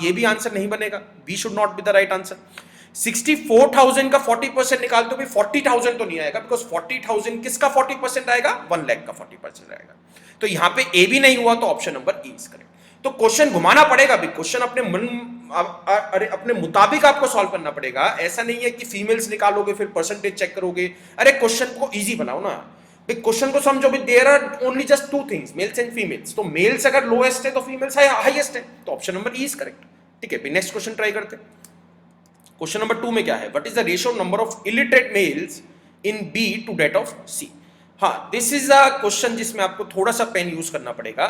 ये भी आंसर नहीं बनेगा, B should not be the right answer. 64,000 का 40% निकालते हो भी 40,000 तो नहीं आएगा, बिकॉज 40,000 किसका 40% आएगा, 1 लाख का 40% आएगा। तो यहां पे ए भी नहीं हुआ, तो option number E is correct. तो क्वेश्चन घुमाना पड़ेगा भी, क्वेश्चन अपने मुताबिक आपको सॉल्व करना पड़ेगा। ऐसा नहीं है कि फीमेल्स निकालोगे फिर परसेंटेज चेक करोगे। अरे क्वेश्चन को इजी बनाओ ना भाई, क्वेश्चन को समझो भी, there are only just 2 things, males and females. तो मेल्स अगर लोएस्ट है तो फीमेल्स हाईएस्ट है, तो option number E is correct. ठीक है, नेक्स्ट क्वेश्चन ट्राई करते हैं। क्वेश्चन नंबर 2 में क्या है, what is the ratio number of illiterate males in B to that of C. हाँ, दिस इज अ क्वेश्चन जिसमें आपको थोड़ा सा पेन यूज करना पड़ेगा,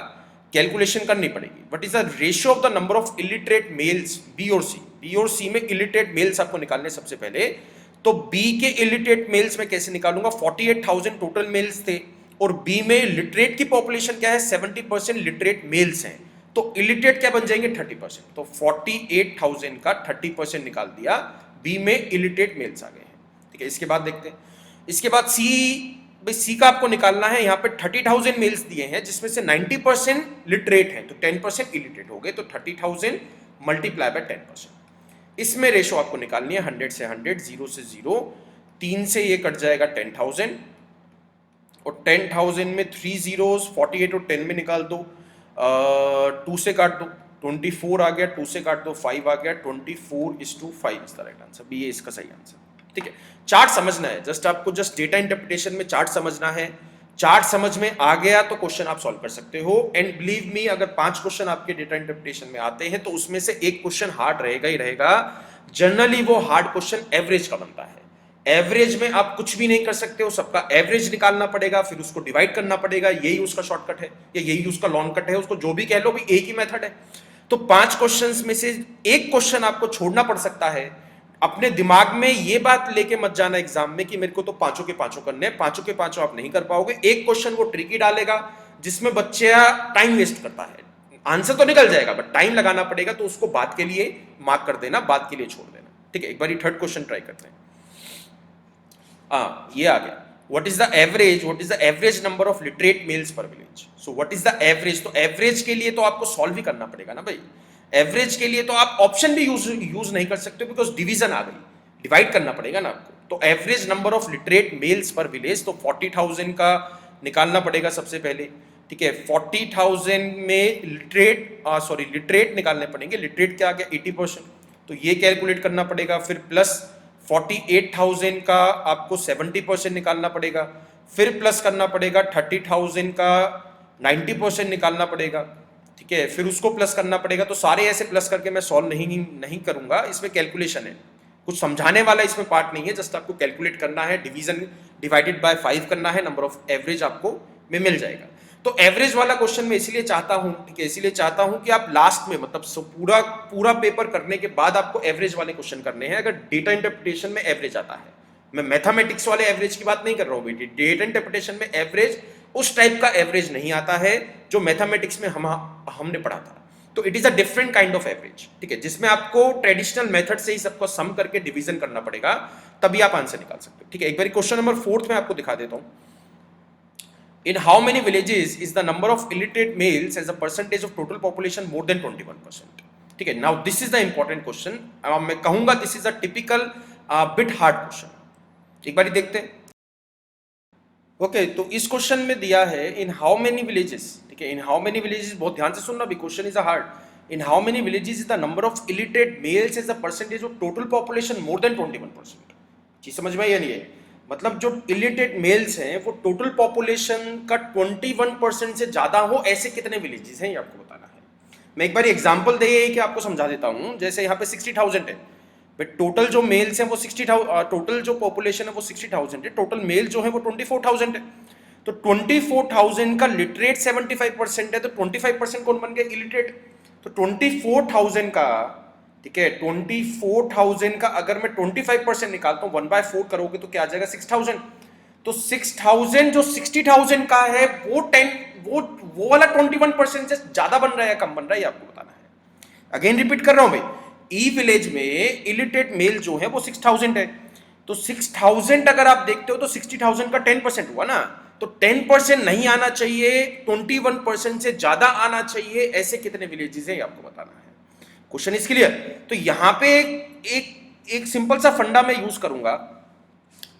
कैलकुलेशन करनी पड़ेगी। What is the ratio of the number of illiterate males B और सी। बी और सी में इलिटरेट मेल्स आपको निकालने सबसे पहले। तो बी के इलिटरेट मेल्स में कैसे निकालूंगा, 48,000 टोटल मेल्स थे और बी में लिटरेट की पॉपुलेशन क्या है, 70% लिटरेट मेल्स हैं, तो इलिटरेट क्या बन जाएंगे, 30%। तो 48,000 का 30% निकाल दिया, बी में इलिटरेट मेल्स आ गए हैं। ठीक है, इसके बाद देखते हैं। इसके बाद सी, भाई सी का आपको निकालना है। यहाँ पे 30,000 मेल्स दिए हैं जिसमें से 90% लिटरेट हैं, तो 10% इलिटरेट हो गए, तो 30,000 मल्टीप्लाई बाय 10%। इसमें रेशो आपको निकालनी है 100 से 100, 0 से 0, 3 से ये कट जाएगा 10,000, और 10,000 में 3 zeros, 48 और 10 में निकाल दो, 2 से काट दो, 24 आ गया, 2 से काट दो, 5 आ गया, 24:5 इज द राइट आंसर। भी ये इसका सही आंसर। ठीक है, चार्ट समझना है, जस्ट आपको जस्ट डेटा इंटरप्रिटेशन में चार्ट समझना है। चार्ट समझ में आ गया तो क्वेश्चन आप सॉल्व कर सकते हो। एंड बिलीव मी, अगर 5 क्वेश्चन आपके डेटा इंटरप्रिटेशन में आते हैं तो उसमें से एक क्वेश्चन हार्ड रहेगा ही रहेगा। जनरली वो हार्ड क्वेश्चन एवरेज का बनता है। एवरेज में आप कुछ भी नहीं कर सकते हो, सबका एवरेज निकालना पड़ेगा, फिर उसको डिवाइड करना पड़ेगा। यही उसका शॉर्टकट है या यही उसका लॉन्ग कट है, उसको जो भी कह लो, भी एक ही मेथड है। तो 5 क्वेश्चंस में से एक क्वेश्चन आपको छोड़ना पड़ सकता है। अपने दिमाग में ये बात लेके मत जाना एग्जाम में कि मेरे को तो पांचों के पांचों करने हैं। पांचों के पांचों आप नहीं कर पाओगे। एक क्वेश्चन वो ट्रिकी डालेगा जिसमें बच्चा टाइम वेस्ट करता है। आंसर तो निकल जाएगा बट टाइम लगाना पड़ेगा, तो उसको बाद के लिए मार्क कर देना, बाद के लिए छोड़ देना। ठीक है, एक बार थर्ड क्वेश्चन ट्राई करते हैं। ये आ गया, what is the average number of literate males per village? So what is the average? तो एवरेज के लिए तो आपको सॉल्व ही करना पड़ेगा ना भाई। एवरेज के लिए तो आप ऑप्शन भी यूज नहीं कर सकते बिकॉज डिवीजन आ गई, डिवाइड करना पड़ेगा ना आपको। तो average number of literate males per village, तो 40,000 का निकालना पड़ेगा सबसे पहले। ठीक है, 40,000 में लिटरेट निकालने पड़ेंगे। लिटरेट क्या आ गया 80%, तो ये कैलकुलेट करना पड़ेगा। फिर प्लस 48,000 का आपको 70% निकालना पड़ेगा। फिर प्लस करना पड़ेगा 30,000 का 90% निकालना पड़ेगा। ठीक है, फिर उसको प्लस करना पड़ेगा। तो सारे ऐसे प्लस करके मैं सॉल्व नहीं करूंगा, इसमें कैलकुलेशन है, कुछ समझाने वाला इसमें पार्ट नहीं है, जस्ट आपको कैलकुलेट करना है, डिवीजन डिवाइडेड बाय 5 करना है, नंबर ऑफ एवरेज आपको में मिल जाएगा। तो एवरेज वाला क्वेश्चन मैं इसीलिए चाहता हूं, ठीक है, इसीलिए चाहता हूं कि आप लास्ट में मतलब पूरा पेपर करने के बाद आपको एवरेज वाले क्वेश्चन करने हैं। अगर डेटा इंटरप्रिटेशन में एवरेज आता है, मैं मैथमेटिक्स वाले एवरेज की बात नहीं कर रहा हूं बेटी, डेटा इंटरप्रिटेशन में एवरेज उस टाइप का एवरेज नहीं आता है जो मैथमेटिक्स में हमने पढ़ा था। तो it is a different kind of average. ठीक है, जिसमें आपको ट्रेडिशनल मेथड से ही सबको सम करके डिवीजन करना पड़ेगा, तभी आप आंसर निकाल सकते हो। ठीक है, एक बार क्वेश्चन नंबर 4 में आपको दिखा देता हूं। In how many villages is the number of illiterate males as a percentage of total population more than 21%? ठीक है, now this is the important question. मैं कहूंगा this is a typical bit hard question. एक बार देखते हैं। ओके, तो इस क्वेश्चन में दिया है इन हाउ मेनी विलेजेस। ठीक है, इन हाउ मेनी विलेजेस, बहुत ध्यान से सुनना भी, question is a hard. In how many villages is the number of illiterate males as a percentage of total population more than 21%। चीज समझ में आई या नहीं है? मतलब जो इलिटरेट मेल्स हैं वो टोटल पॉपुलेशन का 21% से ज्यादा हो, ऐसे कितने विलेजेस हैं ये आपको बताना है। मैं एक बार एग्जांपल दे कि आपको समझा देता हूं। जैसे यहाँ पे 60,000 है, बट टोटल जो मेल्स हैं वो 60,000, टोटल जो पॉपुलेशन है वो 60,000 है, टोटल मेल जो है वो 24,000 है। तो 24,000 का लिटरेट 75% है, तो 25% कौन बन गया? इलिटरेट। तो 24,000 का, ठीक है, 24,000 का अगर मैं 25% निकालता हूं, 1/4 करोगे तो क्या आ जाएगा? 6,000। तो 6,000 जो 60,000 का है वो वाला 21% से ज्यादा बन रहा है या कम बन रहा है, ये आपको बताना है। अगेन रिपीट कर रहा हूं भाई, ई विलेज में इलिटरेट मेल जो है वो 6,000 है। तो 6,000 अगर आप देखते हो तो 60,000 का 10% हुआ ना, तो 10% नहीं आना चाहिए, 21% से ज्यादा आना चाहिए। ऐसे कितने विलेजेस हैं ये आपको बताना है। Question is clear? तो यहां पे एक सिंपल सा फंडा मैं यूज करूंगा।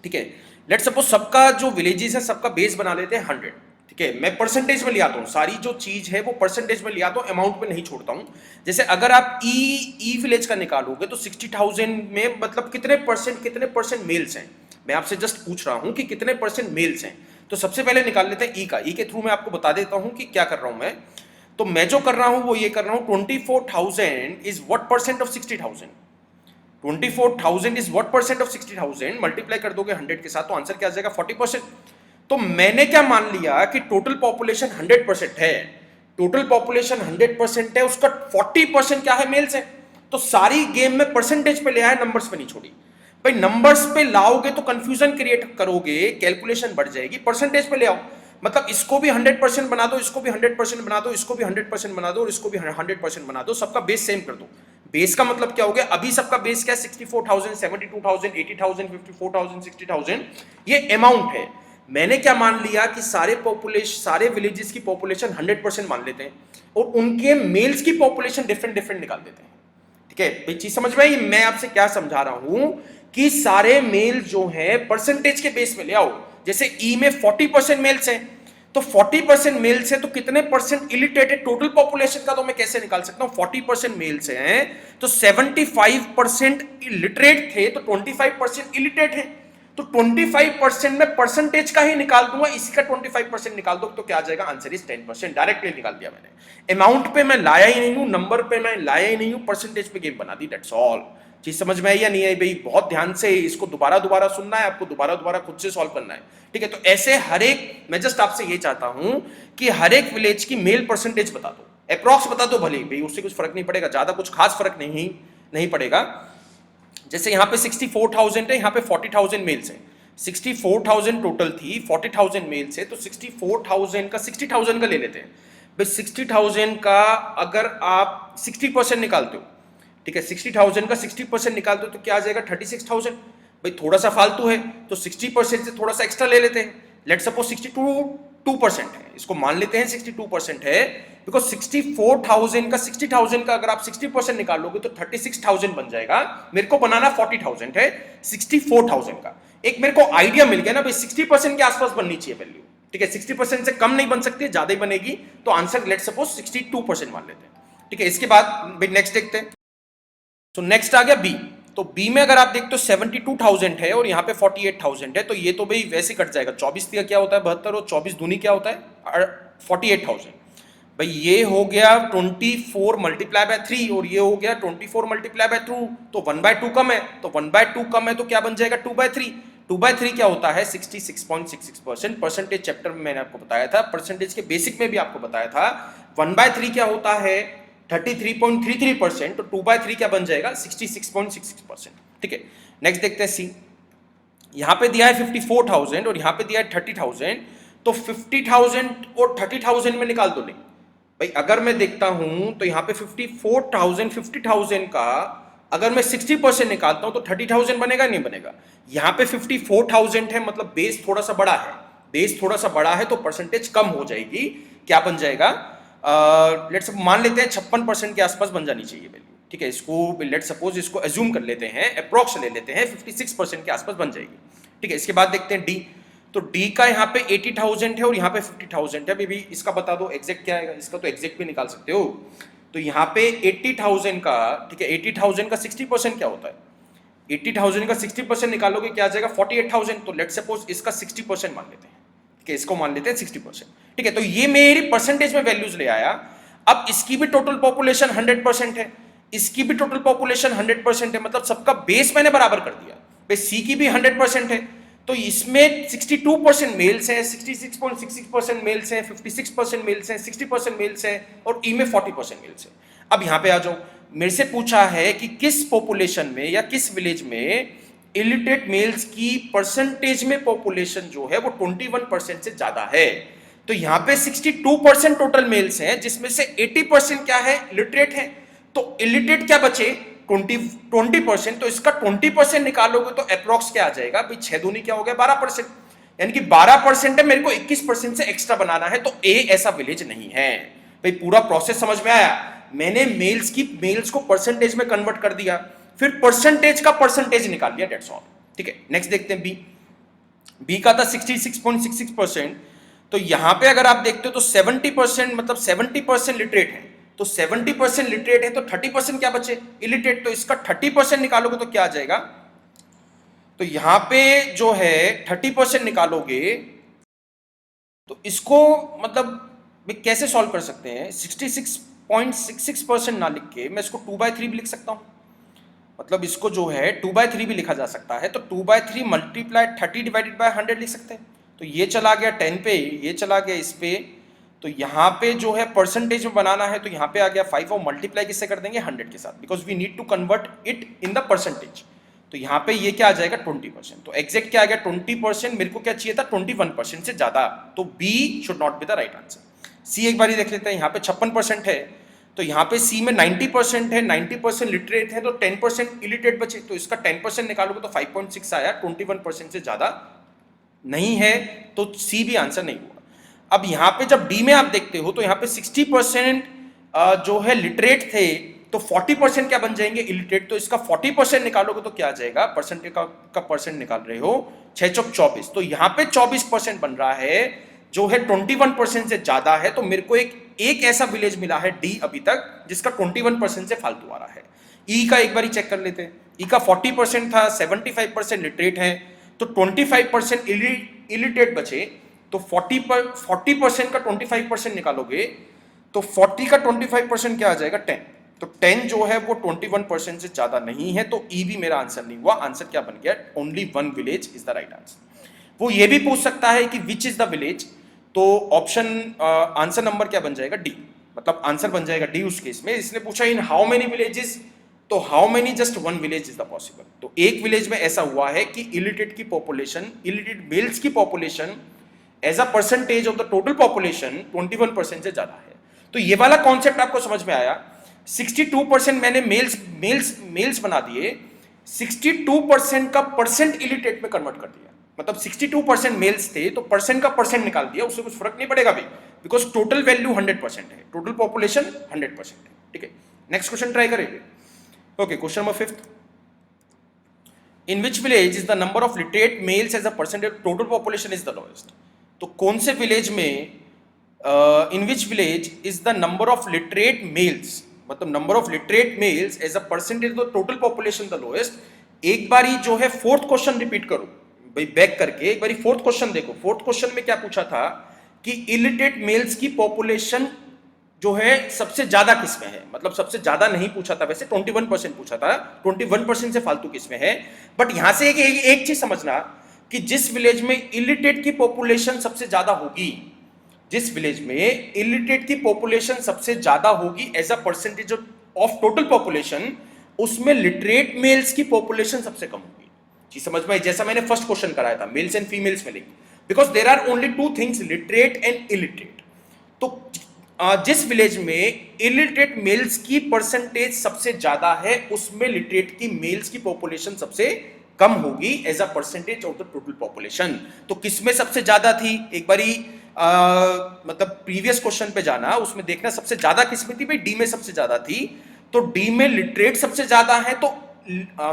ठीक है, लेट सपोज सबका जो विलेजेस है सबका बेस बना लेते हैं 100। ठीक है, मैं परसेंटेज में ले आता हूं, सारी जो चीज है वो परसेंटेज में ले आता हूं, अमाउंट में नहीं छोड़ता हूं। जैसे अगर आप ई विलेज का निकालोगे तो 60,000 में मतलब कितने परसेंट मेल्स हैं, मैं आपसे जस्ट पूछ रहा हूं कि कितने परसेंट मेल्स हैं। तो सबसे पहले निकाल लेते हैं ई का। ई के थ्रू मैं आपको बता देता हूं कि क्या कर रहा हूं मैं। तो मैं जो कर रहा हूं वो ये कर रहा हूं, 24,000 is what percent of 60,000? 24,000 is what percent of 60,000? Multiply कर दोगे 100 के साथ तो आंसर क्या आ जाएगा? 40%। तो मैंने क्या मान लिया कि टोटल पॉपुलेशन 100% है, टोटल पॉपुलेशन 100% है, उसका 40% क्या है? मेल्स है। तो सारी गेम में परसेंटेज पे ले आया, नंबर्स पे नहीं छोड़ी। भाई नंबर्स पे लाओगे तो कंफ्यूजन क्रिएट करोगे, कैलकुलेशन बढ़ जाएगी। परसेंटेज पे ले आओ, मतलब इसको भी 100% बना दो, इसको भी 100% बना दो, इसको भी 100% बना दो और इसको भी 100% बना दो, सबका बेस सेम कर दो। बेस का मतलब क्या हो गया? अभी सबका बेस क्या है? 64,000, 72,000, 80,000, 54,000, 60,000, ये अमाउंट है। मैंने क्या मान लिया कि सारे विलेजेस की पॉपुलेशन 100% मान लेते हैं और उनके मेल्स की पॉपुलेशन डिफरेंट निकाल देते हैं। ठीक है, चीज समझ में आई? मैं आपसे क्या समझा रहा हूं कि सारे मेल जो है परसेंटेज के बेस में ले आओ। जैसे ई में 40% मेल्स हैं, तो 40% मेल्स हैं तो कितने परसेंट इलिटरेटेड? टोटल पॉपुलेशन का तो मैं कैसे निकाल सकता हूं? 40% मेल्स हैं तो 75% लिटरेट थे, तो 25% इलिटरेट है। तो 25% में परसेंटेज का ही निकाल दूंगा, इसी का 25% निकाल दो तो क्या आ जाएगा, आंसर इज 10%। डायरेक्टली निकाल दिया मैंने, अमाउंट पे मैं लाया ही नहीं हूं, नंबर पे मैं लाया ही नहीं हूं, परसेंटेज पे गेम बना दी, दैट्स ऑल। चीज समझ में आई या नहीं आई भाई? बहुत ध्यान से इसको दोबारा दोबारा सुनना है आपको, दोबारा दोबारा खुद से सॉल्व करना है, ठीक है। तो ऐसे हर एक, मैं जस्ट आपसे ये चाहता हूं कि हर एक विलेज की मेल परसेंटेज बता दो, अप्रॉक्स बता दो भले भाई, उससे कुछ फर्क नहीं पड़ेगा, ज्यादा कुछ खास फर्क नहीं पड़ेगा। जैसे यहाँ पे 64,000 है, यहाँ पे 40,000 मेल्स है, 64,000 टोटल थी, 40,000 मेल्स है, तो 64,000 का 60,000 का ले लेते हैं भाई। 60,000 का अगर आप 60% निकालते हो, ठीक है, 60,000 का 60% निकालते हो तो क्या आ जाएगा, 36,000। भाई थोड़ा सा फालतू है तो 60% से थोड़ा सा एक्स्ट्रा ले लेते हैं, लेट सपोज 62% है, इसको मान लेते हैं 62% है, बिकॉज 64,000 का 60,000 का अगर आप 60% निकालोगे तो 36,000 बन जाएगा। मेरे को बनाना 40,000 है, 64,000 का एक मेरे को आइडिया मिल गया ना भाई, 60% के आसपास बननी चाहिए वैल्यू, ठीक है, 60% से कम नहीं बन सकती, ज्यादा ही बनेगी, तो आंसर लेट सपोज 62% मान लेते हैं, ठीक है। इसके बाद भाई नेक्स्ट देखते हैं। तो नेक्स्ट आ गया बी। तो बी में अगर आप देखते हो 72,000 है और यहाँ पे 48,000 है, तो ये तो भाई वैसे कट जाएगा, 24 का क्या होता है 72, और 24 दूनी क्या होता है 48,000। भाई ये हो गया 24 मल्टीप्लाई बाय 3 और ये हो गया 24 मल्टीप्लाई बाय 2, तो 1/2 कम है, तो 1/2 कम है तो क्या बन जाएगा 2/3। 2/3 क्या होता है 66.66%। परसेंटेज चैप्टर में मैंने आपको बताया था, परसेंटेज के बेसिक में भी आपको बताया था। 1/3 क्या होता है 33.33%, तो 2/3 क्या बन जाएगा 66.66%, ठीक है। नेक्स्ट देखते हैं सी। यहां पे दिया है 54,000 और यहां पे दिया है 30,000, तो 50,000 और 30,000 में निकाल दो। नहीं भाई, अगर मैं देखता हूं तो यहां पे 54,000 50,000 का अगर मैं 60% निकालता हूं तो 30,000 बनेगा नहीं बनेगा। यहां पे 54,000 है, मतलब बेस थोड़ा सा बड़ा है, बेस थोड़ा सा बड़ा है तो परसेंटेज कम हो जाएगी, क्या बन जाएगा लेट्स मान लेते हैं 56% के आसपास बन जानी चाहिए वैल्यू, ठीक है। इसको लेट सपोज इसको एज्यूम कर लेते हैं, अप्रॉक्स ले लेते हैं, 56% के आसपास बन जाएगी, ठीक है। इसके बाद देखते हैं डी। तो डी का यहाँ पे 80,000 है और यहाँ पे 50,000 है। भी इसका बता दो एग्जैक्ट क्या है, इसका तो एग्जैक्ट भी निकाल सकते हो। तो यहाँ पे 80,000 का, ठीक है, 80,000 का 60% क्या होता है, 80,000 का 60% निकालोगे क्या आ जाएगा 48,000। तो लेट सपोज इसका 60% मान लेते हैं, ठीक है, इसको मान लेते हैं 60%, ठीक है। तो ये मेरी परसेंटेज में वैल्यूज ले आया। अब इसकी भी टोटल पॉपुलेशन 100% है, इसकी भी टोटल पॉपुलेशन 100% है, मतलब सबका बेस मैंने बराबर कर दिया। भाई सी की भी 100% है, तो इसमें 62% मेल्स हैं, 66.66% मेल्स हैं, 56% मेल्स हैं, 60% मेल्स हैं और ई में 40% मेल्स हैं। अब यहां पे आ जाओ, मेरे से पूछा है कि किस पॉपुलेशन में या किस विलेज में इलिटरेट मेल्स की परसेंटेज में पॉपुलेशन जो है वो 21% से ज्यादा है। तो यहां पे 62% टोटल मेल्स हैं, जिसमें से 80% क्या है लिटरेट है, तो इलिटरेट क्या बचे 20%। तो इसका 20% निकालोगे तो अप्रॉक्स क्या आ जाएगा भाई, 6 दूनी क्या हो गया 12%, यानी कि 12% है, मेरे को 21% से एक्स्ट्रा बनाना है, तो ए ऐसा विलेज नहीं है। भाई पूरा प्रोसेस समझ में आया? मैंने मेल्स को परसेंटेज में कन्वर्ट कर दिया, फिर परसेंटेज का परसेंटेज निकाल दिया, दैट्स ऑल, ठीक है। नेक्स्ट देखते हैं बी का था 66.66%। तो यहां पे अगर आप देखते हो तो 70% मतलब 70% लिटरेट है, तो 70% लिटरेट है तो 30% क्या बचे इलिटरेट, तो इसका 30% निकालोगे तो क्या आ जाएगा, तो यहां पे जो है 30% निकालोगे तो इसको मतलब कैसे सॉल्व कर सकते हैं, 66.66% ना लिख के मैं इसको 2/3 भी लिख सकता हूं, मतलब इसको जो है 2/3 भी लिखा जा सकता है। तो 2/3 मल्टीप्लाई 30 डिवाइडेड बाय 100 लिख सकते हैं। तो ये चला गया 10 पे, ये चला गया इस पे, तो यहाँ पे जो है परसेंटेज में बनाना है तो यहाँ पे आ गया 5 और मल्टीप्लाई किससे कर देंगे 100 के साथ, because we need to convert it in the percentage. तो यहाँ पे ये क्या आ जाएगा 20%। तो एग्जैक्ट क्या आ गया 20%, मेरे को क्या चाहिए था 21% से ज्यादा, तो B should not be the right answer. C एक बार देख लेते हैं, यहाँ पे 56% है, तो यहाँ पे सी में 90% है, 90% लिटरेट है, तो 10% इलिटरेट बचे, तो इसका 10% निकालोगे तो 5.6 आया, 21% से ज्यादा नहीं है, तो सी भी आंसर नहीं हुआ। अब यहाँ पे जब डी में आप देखते हो तो यहाँ पे 60% जो है लिटरेट थे, तो 40% क्या बन जाएंगे इलिटरेट, तो इसका 40% निकालोगे तो क्या आ जाएगा, परसेंटेज का परसेंट निकाल रहे हो 6 चौक 24, तो यहाँ पे 24% बन रहा है जो है 21% से ज्यादा है। तो मेरे को एक ऐसा विलेज मिला है डी अभी तक जिसका 21% से फालतू आ रहा है। ई का एक बार चेक कर लेते हैं, ई का 40% था, 75% लिटरेट है, तो 25% इलिटरेट बचे, तो 40% का 25% निकालोगे तो 40 का 25% क्या आ जाएगा, 10। तो 10 जो है वो 21% से ज्यादा नहीं है, तो ई भी मेरा आंसर नहीं हुआ। आंसर क्या बन गया, only one village is the right answer. वो ये भी पूछ सकता है कि विच इज द विलेज, तो ऑप्शन आंसर नंबर क्या बन जाएगा, डी, मतलब आंसर बन जाएगा डी उस केस में। इसने पूछा इन हाउ मेनी विलेजेस, तो how many just one village is the possible. तो एक विलेज में ऐसा हुआ है कि इलिटरेट की पॉपुलेशन, इलिटरेट मेल्स की population as a percentage of the total population 21% से ज्यादा है। तो ये वाला कॉन्सेप्ट आपको समझ में आया। 62% मैंने मेल्स बना दिए, 62% का परसेंट इलिटरेट में कन्वर्ट कर दिया, मतलब 62% मेल्स थे तो परसेंट का परसेंट निकाल दिया, उससे कुछ फर्क नहीं पड़ेगा भाई, बिकॉज टोटल वैल्यू 100% है, टोटल पॉपुलेशन 100% है। ठीक है, नेक्स्ट क्वेश्चन ट्राई करेंगे। Okay, question number 5, in which village is the number of literate males as a percentage total population is the lowest. तो कौन से विलेज में, in which village is the number of literate males, मतलब number of literate males as a percentage of total population the lowest. एक बारी जो है फोर्थ क्वेश्चन रिपीट करो भाई, बैक करके एक बारी फोर्थ क्वेश्चन देखो। फोर्थ क्वेश्चन में क्या पूछा था कि इलिटरेट मेल्स की पॉपुलेशन जो है सबसे ज्यादा किसमें है, मतलब सबसे ज्यादा नहीं पूछा था वैसे, 21% पूछा था, 21% से फालतू किसमें है। बट यहां से एक चीज समझना कि जिस विलेज में इलिटरेट की पॉपुलेशन सबसे ज्यादा होगी, जिस विलेज में इलिटरेट की पॉपुलेशन सबसे ज्यादा होगी as a percentage of total population, उसमें लिटरेट मेल्स की पॉपुलेशन सबसे कम होगी। चीज समझ में आई, जैसा मैंने फर्स्ट क्वेश्चन कराया था, मेल्स एंड फीमेल्स में link, because there are only two things, literate and illiterate. तो जिस विलेज में इलिटरेट मेल्स की परसेंटेज सबसे ज्यादा है, उसमें लिटरेट की मेल्स की पॉपुलेशन सबसे कम होगी as a percentage of the total population. तो किसमें सबसे ज्यादा थी, एक बारी मतलब प्रीवियस क्वेश्चन पे जाना, उसमें देखना सबसे ज्यादा किसमें थी भाई, डी में सबसे ज्यादा थी। तो डी में लिटरेट सबसे ज्यादा है, तो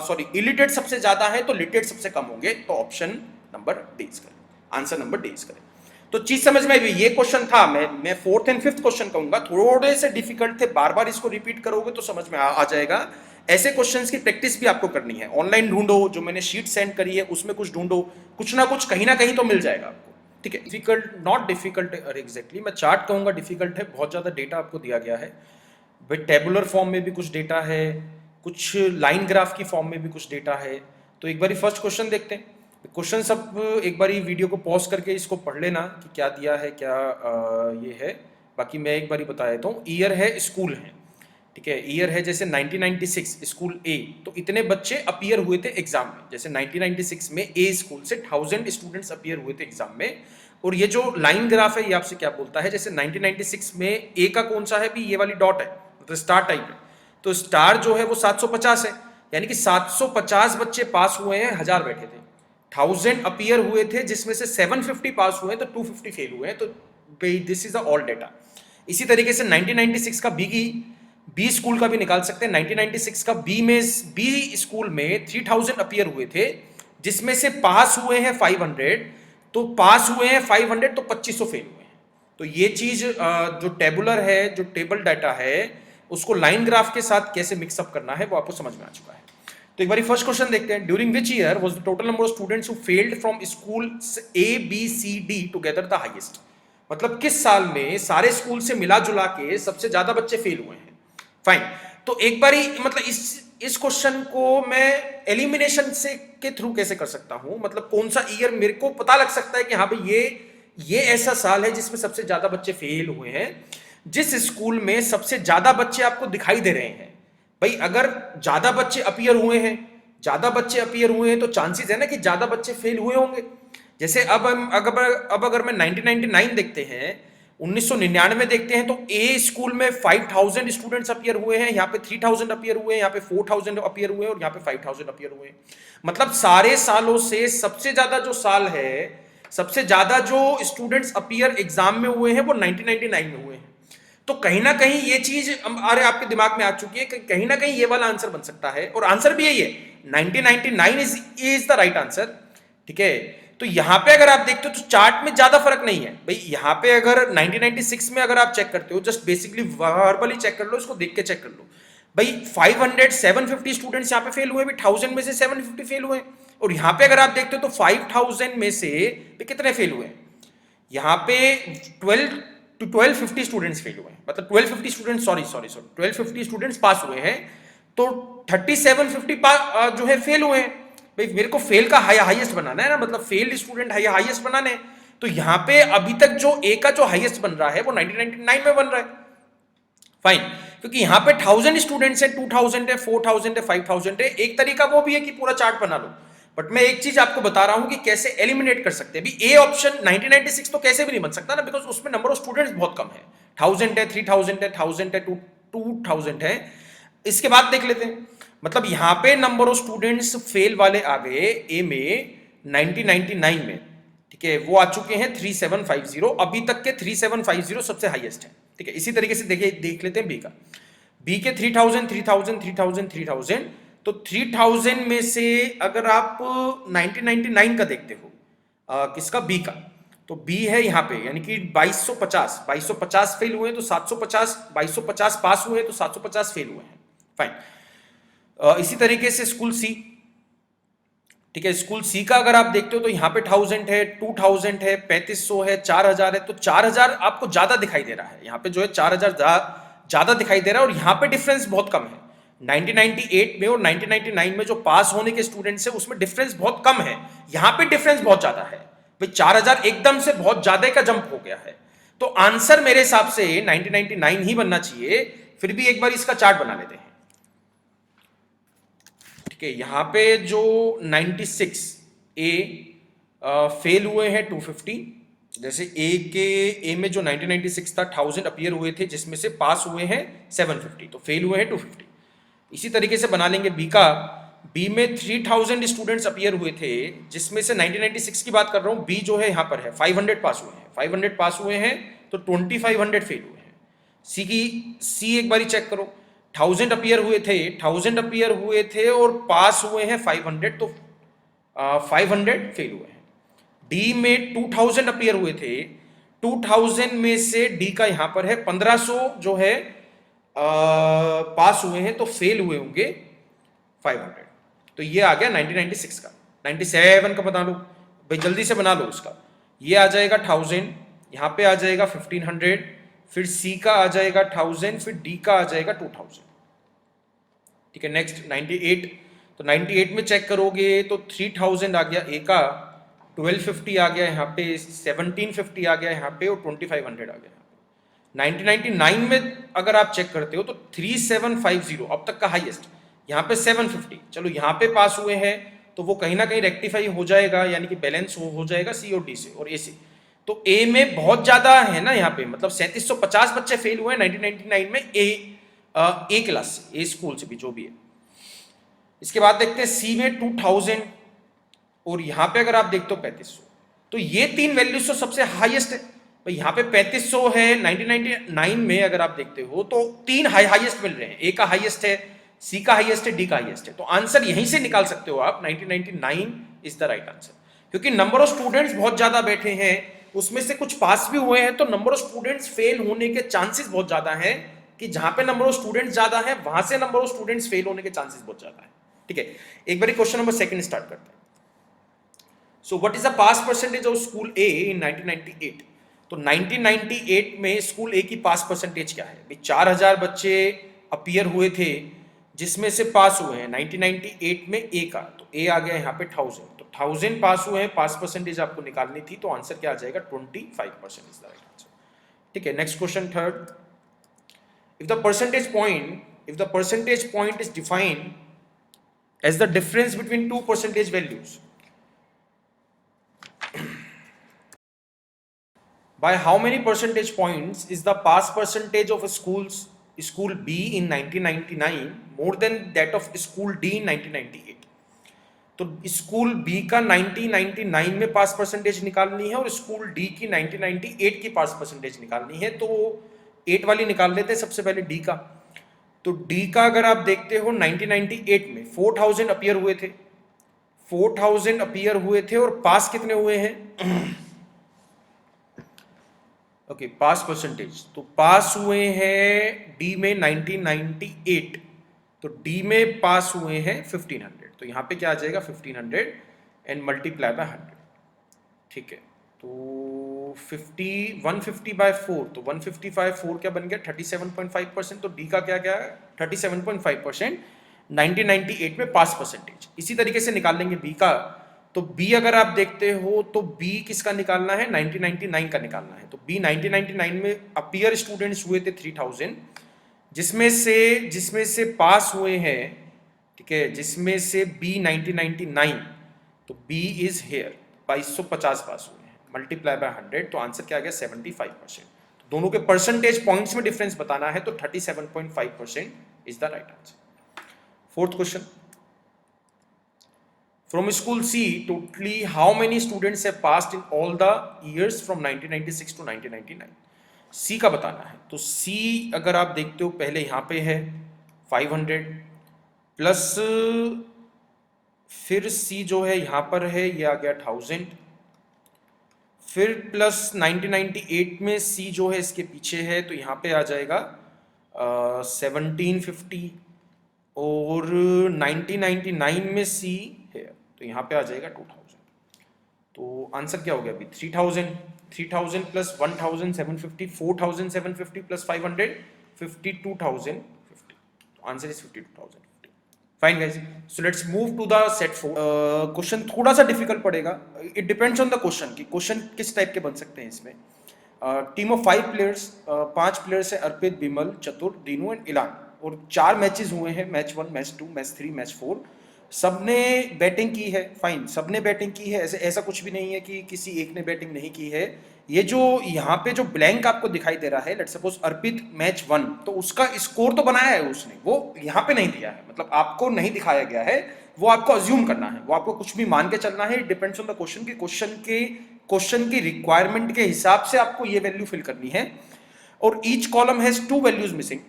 सॉरी इलिटरेट सबसे ज्यादा है तो लिटरेट सबसे कम होंगे, तो ऑप्शन नंबर डी करें, आंसर नंबर डी करें। तो चीज समझ में आई, ये क्वेश्चन था, मैं फोर्थ एंड फिफ्थ क्वेश्चन कहूंगा, थोड़े से डिफिकल्ट थे, बार बार इसको रिपीट करोगे तो समझ में आ जाएगा। ऐसे क्वेश्चंस की प्रैक्टिस भी आपको करनी है, ऑनलाइन ढूंढो, जो मैंने शीट सेंड करी है उसमें कुछ ढूंढो, कुछ ना कुछ कहीं ना कहीं तो मिल जाएगा आपको। ठीक है, डिफिकल्ट नॉट डिफिकल्ट, अरे एग्जैक्टली मैं चार्ट कहूंगा डिफिकल्ट है, बहुत ज्यादा डेटा आपको दिया गया है भाई, टेबुलर फॉर्म में भी कुछ डेटा है, कुछ लाइन ग्राफ की फॉर्म में भी कुछ डेटा है। तो एक बार फर्स्ट क्वेश्चन देखते हैं। क्वेश्चन सब एक बार वीडियो को पॉज करके इसको पढ़ लेना कि क्या दिया है, क्या ये है, बाकी मैं एक बार बता देता हूँ। ईयर है, स्कूल है, ठीक है, ईयर है जैसे 1996 स्कूल ए, तो इतने बच्चे अपीयर हुए थे एग्जाम में, जैसे 1996 में ए स्कूल से 1000 स्टूडेंट्स अपीयर हुए थे एग्जाम में। और ये जो लाइन ग्राफ है ये आपसे क्या बोलता है, जैसे 1996 में ए का कौन सा है भी, ये वाली डॉट है, मतलब स्टार टाइप है, तो स्टार जो है वो 750 है, यानी कि 750 बच्चे पास हुए हैं, 1000 बैठे थे, 1000 अपीयर हुए थे जिसमें से 750 पास हुए हैं, तो 250 फेल हुए हैं, तो this is the all data. इसी तरीके से 1996 का बी स्कूल का भी निकाल सकते हैं। 1996 का बी स्कूल में 3000 अपीयर हुए थे, जिसमें से पास हुए हैं 500, तो पास हुए हैं 500 तो 2500 फेल हुए हैं। तो ये चीज जो टेबुलर है, जो टेबल डाटा है, उसको लाइन ग्राफ के साथ कैसे मिक्सअप करना है वो आपको समझ में आ चुका है। तो एक बार फर्स्ट क्वेश्चन देखते हैं। During which year was the total number of students who failed from school A B C D together the highest, मतलब किस साल में सारे स्कूल से मिला जुला के सबसे ज्यादा बच्चे फेल हुए हैं। फाइन, तो एक बारी मतलब इस क्वेश्चन को मैं एलिमिनेशन से के थ्रू कैसे कर सकता हूं, मतलब कौन सा ईयर मेरे को पता लग सकता है कि हाँ भाई ये ऐसा साल है जिसमें सबसे ज्यादा बच्चे फेल हुए हैं। जिस स्कूल में सबसे ज्यादा बच्चे आपको दिखाई दे रहे हैं भाई, अगर ज्यादा बच्चे अपीयर हुए हैं, तो चांसेस है ना कि ज्यादा बच्चे फेल हुए होंगे। जैसे अब अगर मैं 1999 देखते हैं, 1999 देखते हैं, तो ए स्कूल में 5000 स्टूडेंट्स अपीयर हुए हैं, यहाँ पे 3000 अपीयर हुए हैं, यहाँ पे 4000 अपीयर हुए हैं और यहाँ पे 5000 अपीयर हुए हैं। मतलब सारे सालों से सबसे ज्यादा जो साल है, सबसे ज्यादा जो स्टूडेंट्स अपीयर एग्जाम में हुए हैं वो 1999 में हुए हैं। तो कहीं ना कहीं ये चीज अरे आपके दिमाग में आ चुकी है कि कहीं ना कहीं ये वाला आंसर बन सकता है, और आंसर भी यही है, 1999 इज द राइट आंसर। ठीक है, तो यहां पे अगर आप देखते हो तो चार्ट में ज्यादा फर्क नहीं है भाई। यहां पे अगर 1996 में अगर आप चेक करते हो, जस्ट बेसिकली वर्बली चेक कर लो, इसको देख के चेक कर लो भाई, 500 750 स्टूडेंट्स यहां पे फेल हुए, 1000 में से 750 फेल हुए। और यहाँ पे अगर आप देखते हो तो 5000 में से कितने फेल हुए हैं? यहाँ पे 1250 स्टूडेंट्स फेल हुए हैं, मतलब 1250 स्टूडेंट्स, सॉरी 1250 स्टूडेंट्स पास हुए हैं, तो 3750 जो है फेल हुए हैं। भाई मेरे को फेल का हाईएस्ट बनाना है ना, मतलब फेल्ड स्टूडेंट हाईएस्ट बनाने हैं। तो यहाँ पे अभी तक जो ए का जो हाईएस्ट बन रहा है वो 1999 में बन रहा है। फाइन, क्योंकि यहाँ पे 1000 स्टूडेंट्स है, 2000 है, 4000 है, 5000 है। एक तरीका वो भी है कि पूरा चार्ट बना लो, बट मैं एक चीज आपको बता रहा हूं कि कैसे एलिमिनेट कर सकते हैं। अभी ए ऑप्शन 1996 तो कैसे भी नहीं बन सकता ना, बिकॉज उसमें नंबर ऑफ स्टूडेंट्स बहुत कम है, 1000 है, 3000 है, 1000 है, 2000 है। इसके बाद देख लेते हैं, मतलब यहां पे नंबर ऑफ स्टूडेंट्स फेल वाले आ गए ए में 1999 में, ठीक है, वो आ चुके हैं 3750। अभी तक के 3750 सबसे हाईएस्ट है, ठीक है। इसी तरीके से देखिए, देख लेते हैं बी का। बी के 3000 3000 3000 3000, तो 3000 में से अगर आप 1999 का देखते हो, किसका, बी का, तो बी है यहाँ पे, यानी कि 2250 फेल हुए हैं, तो 750, 2250 पास हुए हैं, तो 750 फेल हुए हैं। फाइन। इसी तरीके से स्कूल सी, ठीक है, स्कूल सी का अगर आप देखते हो तो यहाँ पे 1000 है, 2000 है, 3500 है, 4000 है, तो 4000 आपको ज्यादा दिखाई दे रहा है। यहाँ पे जो है 4000 ज्यादा दिखाई दे रहा है, और यहाँ पे डिफरेंस बहुत कम है। 1998 में और 1999 में जो पास होने के स्टूडेंट्स है उसमें डिफरेंस बहुत कम है, यहाँ पे डिफरेंस बहुत ज्यादा है। भाई 4000 एकदम से बहुत ज्यादा का जंप हो गया है। तो आंसर मेरे हिसाब से 1999 ही बनना चाहिए। फिर भी एक बार इसका चार्ट बना लेते हैं, ठीक है। यहाँ पे जो 96 ए फेल हुए हैं 250, जैसे ए में जो 1996 था 1000 अपीयर हुए थे, जिसमें से पास हुए हैं 750, तो फेल हुए हैं 250। इसी तरीके से बना लेंगे बी का। बी में 3000 स्टूडेंट्स अपीयर हुए थे, जिसमें से 1996 की बात कर रहा हूं, बी जो है यहाँ पर है 500 पास हुए हैं, 500 पास हुए हैं, तो 2500 फेल हुए हैं। सी एक बार चेक करो, 1000 अपीयर हुए थे, 1000 अपीयर हुए थे और पास हुए हैं 500, तो 500 फेल हुए हैं। डी में 2000 अपीयर हुए थे, 2000 में से डी का यहां पर है 1500 जो है पास हुए हैं, तो फेल हुए होंगे 500। तो ये आ गया 1996 का। 97 का बता लो भाई, जल्दी से बना लो उसका। ये आ जाएगा 1000, यहां पे आ जाएगा 1500, फिर सी का आ जाएगा 1000, फिर डी का आ जाएगा 2000, ठीक है। नेक्स्ट 98, तो 98 में चेक करोगे तो 3000 आ गया ए का, 1250 आ गया यहाँ पे, 1750 आ गया यहाँ पे, और 2500 आ गया। 1999 में अगर आप चेक करते हो तो 3750 अब तक का हाईएस्ट, यहाँ पे 750। चलो यहाँ पे पास हुए हैं, तो वो कहीं ना कहीं रेक्टिफाई हो जाएगा, यानी कि बैलेंस हो जाएगा सी और डी से और ए से। तो ए में बहुत ज्यादा है ना यहाँ पे, मतलब 3750 बच्चे फेल हुए हैं 1999 में ए क्लास से, ए स्कूल से भी, जो भी है। इसके बाद देखते हैं सी में 2000, और यहाँ पे अगर आप देखते हो 3500, तो ये तीन वैल्यूज तो सबसे हाईएस्ट है। भाई यहाँ पे 3500 है 1999 में, अगर आप देखते हो तो तीन हाईएस्ट मिल रहे हैं, ए का हाईएस्ट है, सी का हाईएस्ट है, डी का हाईएस्ट है। तो आंसर यहीं से निकाल सकते हो आप, 1999 इज द राइट आंसर। क्योंकि नंबर ऑफ स्टूडेंट्स बहुत ज्यादा बैठे हैं, उसमें से कुछ पास भी हुए हैं, तो नंबर ऑफ स्टूडेंट्स फेल होने के चांसेस बहुत ज्यादा है, कि जहां पे नंबर ऑफ स्टूडेंट्स ज्यादा है वहां से नंबर ऑफ स्टूडेंट्स फेल होने के चांसेस बहुत ज्यादा है, ठीक है। एक बार क्वेश्चन नंबर 2 स्टार्ट करते हैं। So what is the pass percentage of school A in 1998? तो 1998 में स्कूल ए की पास परसेंटेज क्या है? 4000 बच्चे अपीयर हुए थे, जिसमें से पास हुए हैं 1998 में ए का, तो ए आ गया यहाँ पे 1000, तो 1000 पास हुए हैं, पास परसेंटेज आपको निकालनी थी, तो आंसर क्या आ जाएगा? 25% इज द राइट आंसर, ठीक है। Next question 3rd, if the percentage point is defined as the difference between two percentage values, by how many percentage points is the pass percentage of school B in 1999 more than that of school D in 1998? तो स्कूल बी का 1999 में पास परसेंटेज निकालनी है और स्कूल डी की 1998 की पास परसेंटेज निकालनी है। तो 8 वाली निकाल लेते हैं सबसे पहले, डी का। तो डी का अगर आप देखते हो 1998 में 4000 अपीयर हुए थे, 4000 अपीयर हुए थे, और पास कितने हुए हैं? ओके, पास परसेंटेज, तो पास हुए हैं डी में 1998, तो डी में पास हुए हैं 1500, तो यहां पे क्या आ जाएगा? 1500 एंड मल्टीप्लाई बाय 100, ठीक है। तो 150/4, तो 150/4 क्या बन गया 37.5%, तो डी का क्या क्या है 37.5%, 1998 में पास परसेंटेज। इसी तरीके से निकाल लेंगे बी का, तो बी अगर आप देखते हो तो बी किसका निकालना है 1999 का निकालना है। तो बी 1999 में अपीयर स्टूडेंट्स हुए थे 3000, जिसमें से पास हुए हैं, ठीक है, जिसमें से बी 1999, तो बी इज हेयर 2250 पास हुए हैं, मल्टीप्लाई बाय 100, तो आंसर क्या आ गया 75%। तो दोनों के परसेंटेज पॉइंट्स में डिफरेंस बताना है, तो 37.5% is the right answer. Fourth question, from school C totally how many students have passed in all the years from 1996 to 1999, C का बताना है। तो सी अगर आप देखते हो पहले यहाँ पे है 500 प्लस, फिर सी जो है यहाँ पर है ये आ गया 1000, फिर प्लस 1998 में सी जो है इसके पीछे है, तो यहाँ पे आ जाएगा 1750, और 1999 में सी है तो यहाँ पे आ जाएगा 2000। तो आंसर क्या हो गया अभी 3000 plus 1750, 4750 plus 500, 52,050, answer is 52,050। Fine guys, so let's move to the set 4। Question थोड़ा सा डिफिकल्ट पड़ेगा, it depends on the question कि क्वेश्चन किस टाइप के बन सकते हैं इसमें। टीम ऑफ 5 प्लेयर्स, 5 प्लेयर्स है, अर्पित, बिमल, चतुर, दीनू एंड इलान, और 4 मैचेस हुए हैं, मैच 1, मैच 2, मैच 3, मैच 4। सबने बैटिंग की है, फाइन, सबने बैटिंग की है, ऐसा कुछ भी नहीं है कि किसी एक ने बैटिंग नहीं की है। ये जो यहाँ पे जो ब्लैंक आपको दिखाई दे रहा है, लेट्स सपोज अर्पित मैच 1, तो उसका स्कोर तो बनाया है उसने, वो यहाँ पे नहीं दिया है, मतलब आपको नहीं दिखाया गया है, वो आपको अज्यूम करना है, वो आपको कुछ भी मान के चलना है। डिपेंड्स ऑन द क्वेश्चन की क्वेश्चन की रिक्वायरमेंट के हिसाब से आपको ये वैल्यू फिल करनी है। और each column has 2 values missing.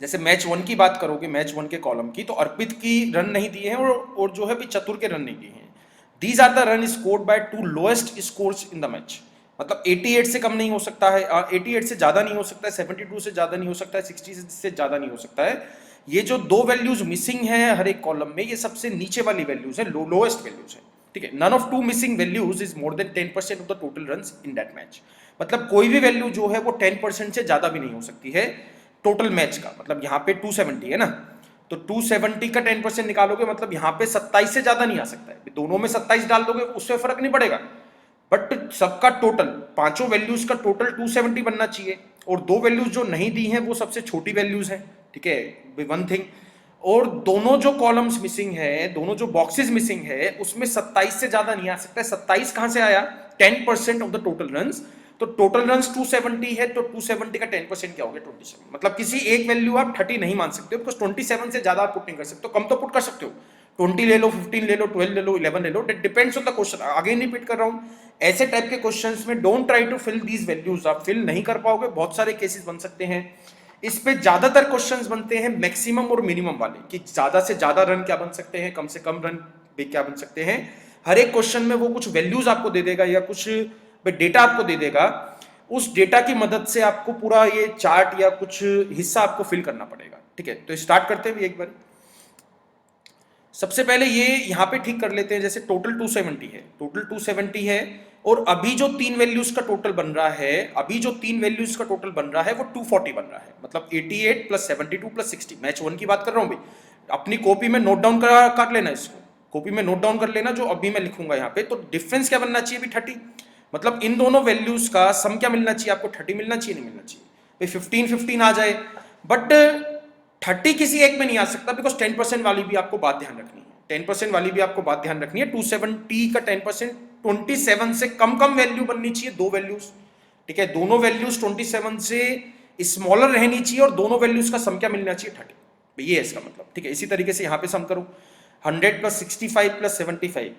जैसे मैच 1 की बात करोगे, मैच 1 के कॉलम की, तो अर्पित की रन नहीं दिए हैं, और जो है भी चतुर के रन नहीं दिए हैं। These are the run scored by 2 lowest scores in the match, मतलब 88 से कम नहीं हो सकता है, 88 से ज्यादा नहीं हो सकता है, 72 से ज्यादा नहीं हो सकता है, 60 से ज्यादा नहीं हो सकता है। ये जो 2 वैल्यूज मिसिंग है हर एक कॉलम में, ये सबसे नीचे वाली वैल्यूज है, लोएस्ट वैल्यूज है, ठीक है। None of 2 missing values is more than 10% of the total runs in that match, मतलब कोई भी वैल्यू जो है वो 10% से ज्यादा भी नहीं हो सकती है टोटल मैच का। मतलब यहाँ पे 270 है ना, तो 270 का 10% निकालोगे, मतलब यहाँ पे 27 से ज्यादा नहीं आ सकता है, दोनों में 27 डाल दोगे उससे फर्क नहीं पड़ेगा, बट सबका टोटल, पांचों वैल्यूज का टोटल 270 बनना चाहिए, और 2 वैल्यूज जो नहीं दी हैं वो सबसे छोटी वैल्यूज हैं, ठीक है, वन थिंग। और दोनों जो कॉलम्स मिसिंग है, दोनों जो बॉक्सेस मिसिंग है, उसमें 27 से ज्यादा नहीं आ सकता है। 27 कहां से आया, 10% ऑफ द टोटल रन्स, तो टोटल रन्स 270 है, तो 270 का 10% क्या हो गया 27, मतलब किसी एक वैल्यू आप 30 नहीं मान सकते हो, बिकॉज 27 से ज्यादा आप पुट नहीं कर सकते हो, कम तो पुट कर सकते हो, 20 ले लो, 15 ले लो, 12 ले लो, 11 ले लो, that depends on the question. Again repeat कर रहा हूं, ऐसे टाइप के क्वेश्चंस में don't try to fill these values, आप फिल नहीं कर पाओगे, बहुत सारे केसेस बन सकते हैं। इस पे ज्यादातर क्वेश्चंस बनते हैं मैक्सिमम और मिनिमम वाले, कि ज्यादा से ज्यादा रन क्या बन सकते हैं, कम से कम रन क्या बन सकते हैं। हर एक क्वेश्चन में वो कुछ वैल्यूज आपको दे देगा या कुछ डेटा आपको दे देगा, उस डेटा की मदद से आपको पूरा ये चार्ट या कुछ हिस्सा आपको फिल करना पड़ेगा, ठीक है। तो स्टार्ट करते हैं एक बार। सबसे पहले ये यहाँ पे ठीक कर लेते हैं, जैसे टोटल 270 है, टोटल 270 है, और अभी जो 3 वैल्यूज का टोटल बन रहा है, अभी जो 3 वैल्यूज का टोटल बन रहा है वो 240 बन रहा है, मतलब 88 प्लस 72 प्लस 60। मैच 1 की बात कर रहा हूँ भाई, अपनी कॉपी में नोट डाउन कर लेना, इसको कॉपी में नोट डाउन कर लेना, जो अभी मैं लिखूंगा यहाँ पे। तो डिफरेंस क्या बनना चाहिए भी 30, मतलब इन दोनों वैल्यूज का सम क्या मिलना चाहिए आपको, 30 मिलना चाहिए, नहीं मिलना चाहिए। 15 आ जाए, बट 30 किसी एक में नहीं आ सकता, बिकॉज 10% वाली भी आपको बात ध्यान रखनी है, 10% वाली भी आपको बात ध्यान रखनी है। 270 का 10%, 27 से कम वैल्यू बननी चाहिए, 2 वैल्यूज, ठीक है, दोनों वैल्यूज 27 से स्मॉलर रहनी चाहिए, और दोनों वैल्यूज का सम क्या मिलना चाहिए 30, ये है इसका मतलब, ठीक है। इसी तरीके से यहाँ पे सम करो, 100 प्लस 65 प्लस 75,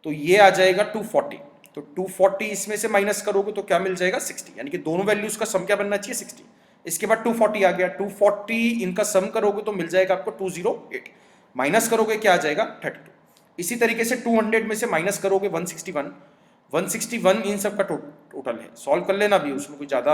तो ये आ जाएगा 240, तो 240 इसमें से माइनस करोगे तो क्या मिल जाएगा 60, यानी कि दोनों वैल्यूज का सम क्या बनना चाहिए 60। इसके बाद 240 आ गया, 240 इनका सम करोगे तो मिल जाएगा आपको 208, माइनस करोगे क्या आ जाएगा 32। इसी तरीके से 200 में से माइनस करोगे 161 इन सब का टोटल है, सॉल्व कर लेना भी, उसमें कोई ज्यादा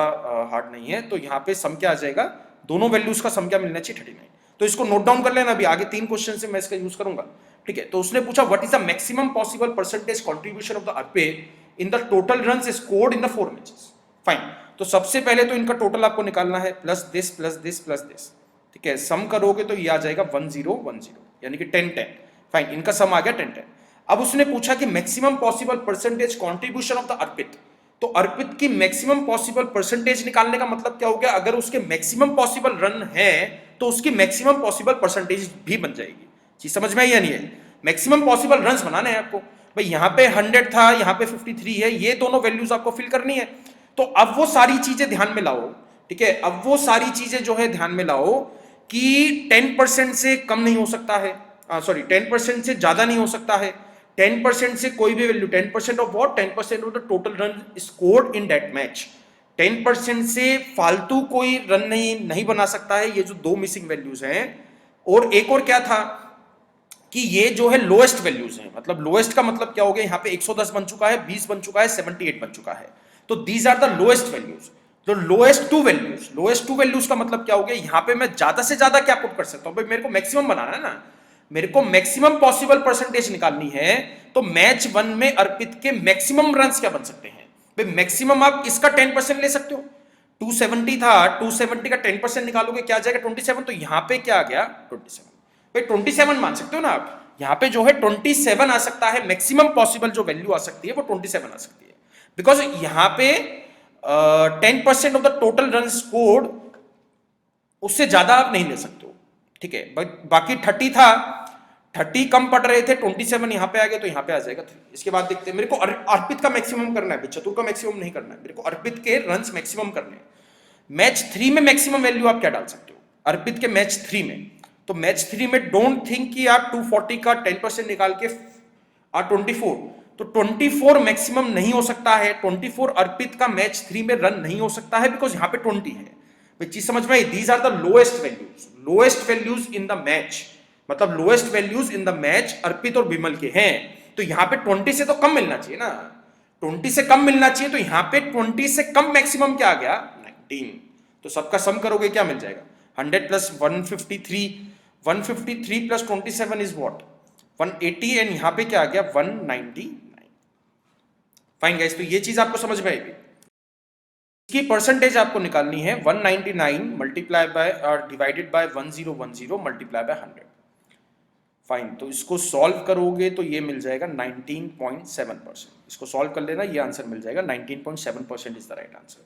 हार्ड नहीं है। तो यहाँ पे सम क्या आ जाएगा, दोनों वैल्यूज का सम क्या मिलना चाहिए 39। तो इसको नोट डाउन कर लेना भी, आगे 3 क्वेश्चन से मैं इसका यूज करूंगा। ठीक है। तो उसने पूछा what is the maximum possible percentage contribution of the Arpit in the total runs scored in the 4 matches. Fine, तो सबसे पहले तो इनका टोटल आपको निकालना है, plus this plus this plus this, ठीक है। सम करोगे तो ये आ जाएगा 1010, यानी कि 10-10। फाइन, इनका सम आ गया 10-10। अब उसने पूछा कि maximum possible percentage contribution of the Arpit, तो अर्पित की मैक्सिमम पॉसिबल परसेंटेज निकालने का मतलब क्या हो गया, अगर उसके मैक्सिमम पॉसिबल रन है तो उसकी मैक्सिमम पॉसिबल परसेंटेज भी बन जाएगी। चीज समझ में आई या नहीं है? मैक्सिमम पॉसिबल रन्स बनाने हैं आपको। भाई यहाँ पे 100 था, यहाँ पे 53 है, ये दोनों वैल्यूज आपको फिल करनी है। तो अब वो सारी चीजें ध्यान में लाओ, ठीक है। अब वो सारी चीजें जो है ध्यान में लाओ कि 10% से कम नहीं हो सकता है, सॉरी 10% से ज्यादा नहीं हो सकता है। 10% से कोई भी value, 10% of what, 10% of the total run scored in that match. 10% से फालतू कोई रन नहीं बना सकता है, ये जो दो मिसिंग वैल्यूज हैं। और एक और क्या था कि ये जो है लोएस्ट वैल्यूज हैं, मतलब लोएस्ट का मतलब क्या हो गया, यहाँ पे 110 बन चुका है, 20 बन चुका है, 78 बन चुका है। तो these are the lowest values. तो लोएस्ट टू वैल्यूज का मतलब क्या हो गया, यहाँ पे मैं ज्यादा से ज्यादा क्या पुट कर सकता हूँ, भाई मेरे को मैक्सिमम बनाना है ना, मेरे को मैक्सिमम पॉसिबल परसेंटेज निकालनी है। तो मैच 1 में अर्पित के मैक्सिमम रन्स क्या बन सकते हैं, भाई मैक्सिमम आप इसका 10% ले सकते हो। 270 था, 270 का 10% निकालोगे क्या आ जाएगा, 27। तो यहाँ पे क्या आ गया, 27। भाई 27 मान सकते हो ना आप, यहाँ पे जो है 27 आ सकता है, मैक्सिमम पॉसिबल जो वैल्यू आ सकती है वो 27 आ सकती है। बिकॉज यहाँ पे 10% of the total run scored, उससे ज्यादा आप नहीं ले सकते हो, ठीक है। बाकी 30 था, 30 कम पड़ रहे थे, 27 यहाँ पे आ गया, तो यहाँ पे आ जाएगा 3। इसके बाद देखते हैं, मेरे को अर्पित का मैक्सिमम करना है, चतुर का मैक्सिमम नहीं करना है, मेरे को अर्पित के रन्स मैक्सिमम करने हैं। मैच 3 में मैक्सिमम वैल्यू आप क्या डाल सकते हो, अर्पित के मैच 3 में। तो मैच 3 में डोंट थिंक कि आप 240 का 10% निकाल के 24, तो 24 मैक्सिमम नहीं हो सकता है। 24 अर्पित का मैच 3 में रन नहीं हो सकता है, बिकॉज यहाँ पे 20 है। चीज समझ में आई? These are the lowest values in the match, मतलब lowest values in the match Arpit और विमल के हैं। तो यहाँ पे 20 से तो कम मिलना चाहिए ना, 20 से कम मिलना चाहिए। तो यहाँ पे 20 से कम मैक्सिमम क्या आ गया, 19। तो सबका सम करोगे क्या मिल जाएगा, 100 plus 153, 153 plus 27 is what, 180, and यहाँ पे क्या आ गया, 199। फाइन गाइस, तो ये चीज आपको समझ में आएगी। इसकी परसेंटेज आपको निकालनी है 199 multiply by divided by 1010 multiply by 100। Fine, तो इसको सॉल्व करोगे तो ये मिल जाएगा 19.7%। इसको सॉल्व कर लेना, ये आंसर मिल जाएगा 19.7% इज द राइट आंसर।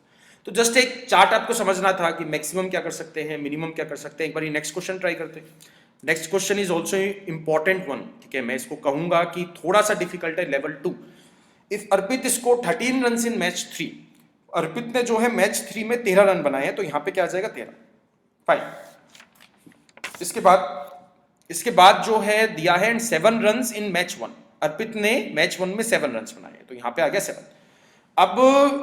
तो जस्ट एक चार्ट आपको समझना था कि मैक्सिमम क्या कर सकते हैं, मिनिमम क्या कर सकते हैं। एक बार ये नेक्स्ट क्वेश्चन ट्राई करते हैं। Next question is also important one, ठीक है। मैं इसको कहूंगा कि थोड़ा सा डिफिकल्ट है, level 2। If Arpit score 13 run in match 3, अर्पित ने जो है मैच 3 में 13 रन बनाए हैं, तो यहां पे क्या आ जाएगा, 13। फाइन, इसके बाद जो है दिया है 7 रन इन मैच 1। अर्पित ने मैच 1 में 7 रन बनाए, तो यहां पे आ गया 7। अब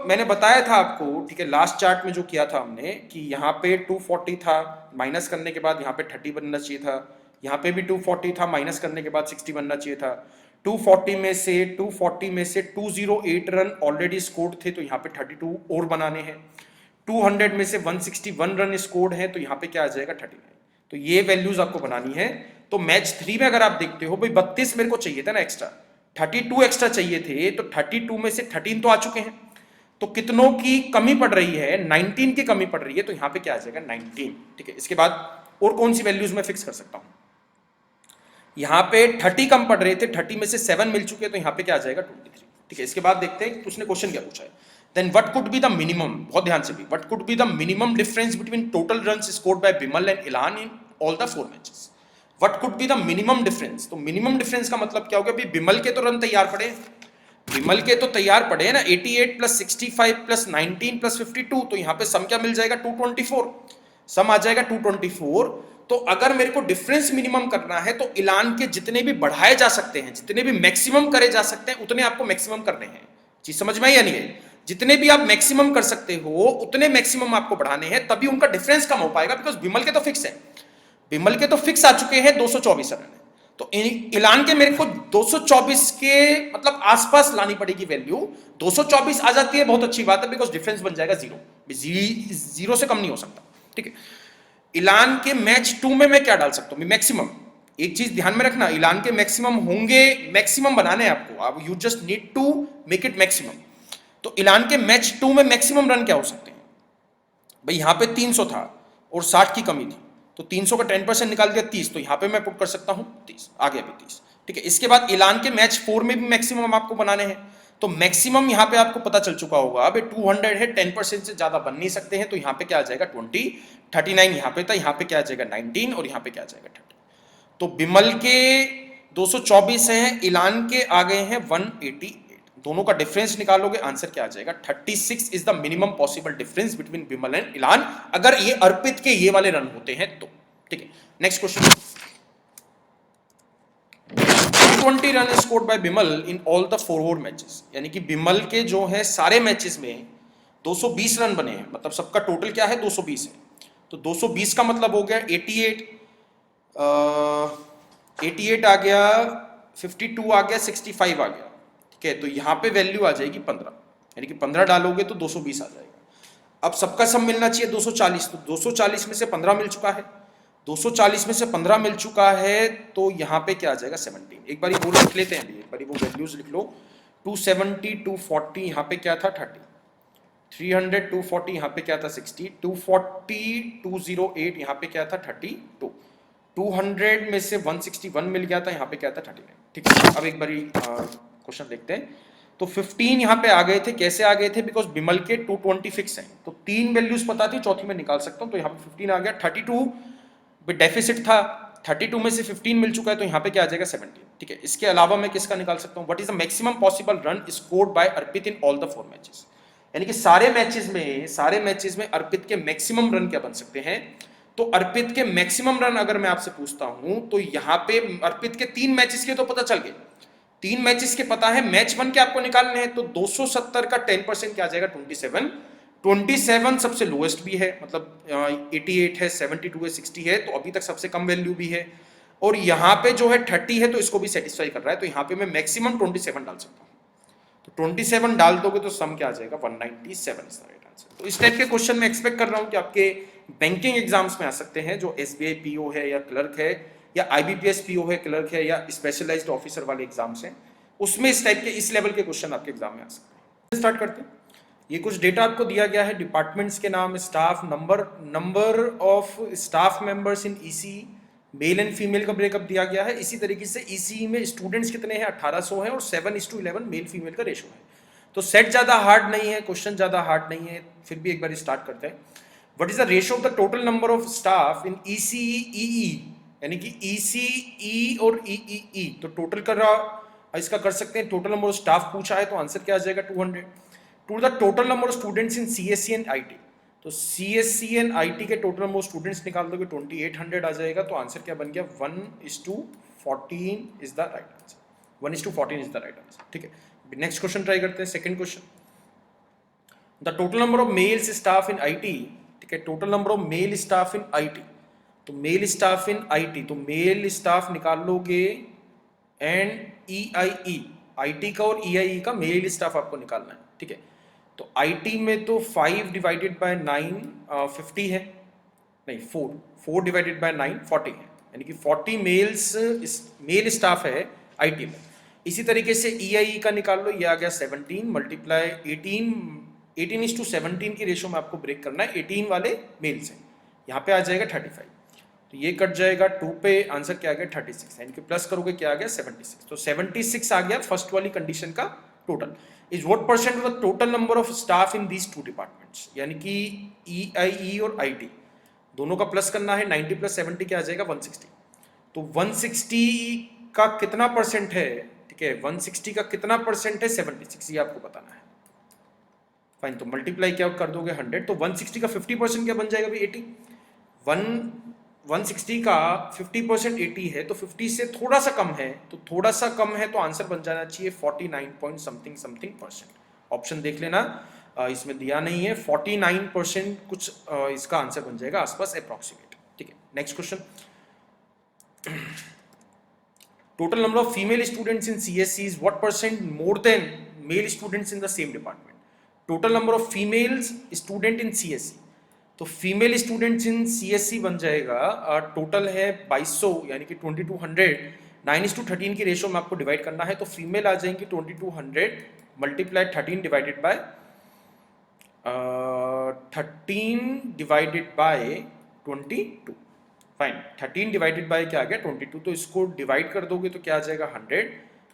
मैंने बताया था आपको, ठीक है, लास्ट चार्ट में जो किया था हमने, कि यहाँ पे 240 था, माइनस करने के बाद यहाँ पे 30 बनना चाहिए था। यहाँ पे भी 240 था, माइनस करने के बाद 60 बनना चाहिए था। 240 में से 208 रन ऑलरेडी स्कोर्ड थे, तो यहाँ पे 32 और बनाने हैं। 200 में से 161 रन स्कोर्ड है, तो यहाँ पे क्या आ जाएगा, 39। तो ये वैल्यूज आपको बनानी है। तो मैच 3 में अगर आप देखते हो, भाई 32 मेरे को चाहिए था ना एक्स्ट्रा, 32 एक्स्ट्रा चाहिए थे, तो 32 में से 13 तो आ चुके हैं। तो कितनों की कमी पड़ रही है, 19 की कमी पड़ रही है, तो यहां पे क्या आ जाएगा, 19, ठीक है। इसके बाद और कौन सी वैल्यूज मैं फिक्स कर सकता हूं, यहां पे 30 कम पड़ रहे थे, 30 में से 7 मिल चुके हैं, तो यहां पे क्या आ जाएगा, 23, ठीक है। इसके बाद देखते हैं उसने क्वेश्चन क्या पूछा है। Then what could be the minimum, बहुत ध्यान से भी, what could be the minimum difference between total runs scored by Vimal and Ilan in all the 4 matches. What could be the minimum difference, तो मिनिमम डिफरेंस का मतलब क्या होगा, विमल के तो रन तैयार पड़े, विमल के तो तैयार पड़े हैं ना, 88 प्लस 65 प्लस 19 प्लस 52, तो यहाँ पे सम क्या मिल जाएगा, 224, सम आ जाएगा 224। तो अगर मेरे को डिफरेंस मिनिमम करना है, तो इलान के जितने भी बढ़ाए जा सकते हैं, जितने भी मैक्सिमम करे जा सकते हैं, उतने आपको मैक्सिमम करने हैं। चीज समझ में आई या नहीं है? जितने भी आप मैक्सिमम कर सकते हो, उतने मैक्सिमम आपको बढ़ाने हैं, तभी उनका डिफरेंस कम हो पाएगा। बिकॉज विमल के तो फिक्स है, विमल के तो फिक्स आ चुके हैं 224 रन है, तो इलान के मेरे को 224 के मतलब आसपास लानी पड़ेगी वैल्यू। 224 आ जाती है, बहुत अच्छी बात है, बिकॉज डिफरेंस बन जाएगा 0, 0 से कम नहीं हो सकता, ठीक है। इलान के मैच 2 में मैं क्या डाल सकता हूं, मैक्सिमम, एक चीज ध्यान में रखना, इलान के मैक्सिमम होंगे, मैक्सिमम बनाने हैं आपको, आप you just need to make it maximum. तो इलान के मैच 2 में मैक्सिमम रन क्या हो सकते हैं भाई, यहां पे 300 था और 60 की कमी थी, तो 300 का 10% निकाल दिया 30, तो यहां पे मैं पुट कर सकता हूं 30, आगे भी 30, ठीक है। इसके बाद इलान के मैच 4 में भी मैक्सिमम आपको बनाने हैं, तो मैक्सिमम यहां पे आपको पता चल चुका होगा, अब 200 है, 10% से ज्यादा बन नहीं सकते हैं, तो यहां पे क्या आ जाएगा 20, 39 यहां पे था, यहां पे क्या आ जाएगा 19 और यहां पे क्या आ जाएगा 30। तो बिमल के 224 हैं, इलान के आ गए हैं 188, दोनों का डिफरेंस निकालोगे आंसर क्या आ जाएगा 36 is the minimum possible difference between Bimal and इलान, अगर ये अर्पित के ये वाले रन होते हैं तो, ठीक है। Next question, 220 run scored bye Bimal in all the 4 matches, यानी कि बिमल के जो है सारे मैचेस में 220 रन बने हैं, मतलब सबका टोटल क्या है 220 है, तो 220 का मतलब हो गया 88, 88 आ गया, 52 आ गया, 65 आ गया, ठीक है। तो यहां पे वैल्यू आ जाएगी 15, यानी कि 15 डालोगे तो 220 आ जाएगा। अब सबका सब मिलना चाहिए 240, तो 240 में से 15 मिल चुका है, 240 में से 15 मिल चुका है, तो यहां पे क्या आ जाएगा 17। एक बार वो लिख लेते हैं, एक बार वो वैल्यूज लिख लो, 270, 240 यहां पे क्या था 30, 300, 240 यहां पे क्या था 60, 240, 208 यहां पे क्या था 32, 200 में से 161 मिल गया था, यहां पे क्या था 39, ठीक है। अब एक बारी क्वेश्चन देखते हैं, तो 15 यहां पे आ गए थे, कैसे आ गए थे, बिकॉज बिमल के 220 फिक्स हैं, तो 3 वैल्यूज पता थी, चौथी में निकाल सकता हूं, तो यहां पे 15 आ गया, 32 डेफिसिट था, 32 में से 15 मिल चुका है, तो यहां पे क्या आ जाएगा 17, ठीक है। इसके अलावा मैं किसका निकाल सकता हूं, what is the maximum possible run scored bye Arpit in all the 4 matches, यानी कि सारे मैचेस में अर्पित के मैक्सिमम रन क्या बन सकते हैं। तो अर्पित के मैक्सिमम रन अगर मैं आपसे पूछता हूं, तो यहां पे अर्पित के 3 मैचेस के तो पता चल गए, 3 मैचेस के पता है, मैच 1 के आपको निकालने हैं, तो 270 का 10% क्या आ जाएगा 27, 27 सबसे लोएस्ट भी है, मतलब 88 है, 72 है, 60 है, तो अभी तक सबसे कम वैल्यू भी है, और यहाँ पे जो है 30 है, तो इसको भी सेटिस्फाई कर रहा है, तो यहाँ पे मैं मैक्सिमम 27 डाल सकता हूँ, तो 27 डाल दोगे तो सम क्या आ जाएगा 197 इज द राइट आंसर। तो इस टाइप के क्वेश्चन मैं एक्सपेक्ट कर रहा हूँ कि आपके बैंकिंग एग्जाम्स में आ सकते हैं, जो SBI PO है या क्लर्क है या IBPS PO है क्लर्क है या स्पेशलाइज्ड ऑफिसर वाले एग्जाम्स हैं, उसमें इस टाइप के इस लेवल के क्वेश्चन आपके एग्जाम में आ सकते हैं। स्टार्ट करते हैं, ये कुछ डेटा आपको दिया गया है, डिपार्टमेंट्स के नाम, staff number of staff members in ECE, male and female का ब्रेकअप दिया गया है। इसी तरीके से ECE में स्टूडेंट्स कितने हैं 1800 हैं और 7:11 मेल फीमेल का रेशो है। तो सेट ज्यादा हार्ड नहीं है, क्वेश्चन ज्यादा हार्ड नहीं है, फिर भी एक बार स्टार्ट करते हैं। What is the ratio of the total number of staff in ECE EE, यानी कि ECE और EEE, तो टोटल कर रहा इसका कर सकते हैं, टोटल नंबर ऑफ स्टाफ पूछा है, तो आंसर क्या आ जाएगा 200। To the total number of students in CSE and IT, तो CSE एंड IT के टोटल नंबर ऑफ स्टूडेंट्स निकाल दोगे 2800 आ जाएगा, तो आंसर क्या बन गया 1:14 is the right answer, 1:14 is the right answer, ठीक है। नेक्स्ट क्वेश्चन ट्राई करते हैं, second question, the total number of males staff in IT, ठीक है, total number of male staff in IT, तो मेल स्टाफ इन IT, तो मेल स्टाफ निकाल लोगे एंड EIE, IT का और EIE का मेल स्टाफ आपको निकालना है, ठीक है। तो IT में तो 5 डिवाइडेड बाय 9 50 है, नहीं 4 डिवाइडेड बाय 9 40 है, यानी कि 40 मेल स्टाफ है IT में। इसी तरीके से EIE का निकाल लो, ये आ गया 17 मल्टीप्लाई 18:17 की रेशो में आपको ब्रेक करना है, 18 वाले मेल्स हैं, यहाँ पे आ जाएगा 35, तो ये कट जाएगा 2 पे, आंसर क्या आ गया 36, यानी कि प्लस करोगे क्या आ गया 76, तो 76 आ गया फर्स्ट वाली कंडीशन का total. Is what percent of the total number of staff in these 2 departments, यानी कि EIE और IT दोनों का प्लस करना है, 90 + 70 क्या आ जाएगा 160, तो 160 का कितना परसेंट है, ठीक है, 160 का कितना परसेंट है 76, ये आपको बताना है। फाइन, तो मल्टीप्लाई क्या कर दोगे 100, तो 160 का 50% क्या बन जाएगा भाई 80, 160 का 50% 80 है, तो 50 से थोड़ा सा कम है, तो थोड़ा सा कम है, तो आंसर बन जाना चाहिए 49 पॉइंट समथिंग%। ऑप्शन देख लेना, इसमें दिया नहीं है, 49% कुछ इसका आंसर बन जाएगा आसपास अप्रॉक्सीमेट, ठीक है। Next question, total number of female students in CSE is what percent more than male students in the same department, total number of females student in CSE, तो फीमेल स्टूडेंट्स इन सीएससी बन जाएगा टोटल है 2200 यानी कि 2200 9:13 की रेशो में आपको डिवाइड करना है, तो फीमेल आ जाएंगी 2200 multiply 13 divided by 22 fine. 13 divided by क्या आ गया 22, तो इसको डिवाइड कर दोगे तो क्या आ जाएगा 100।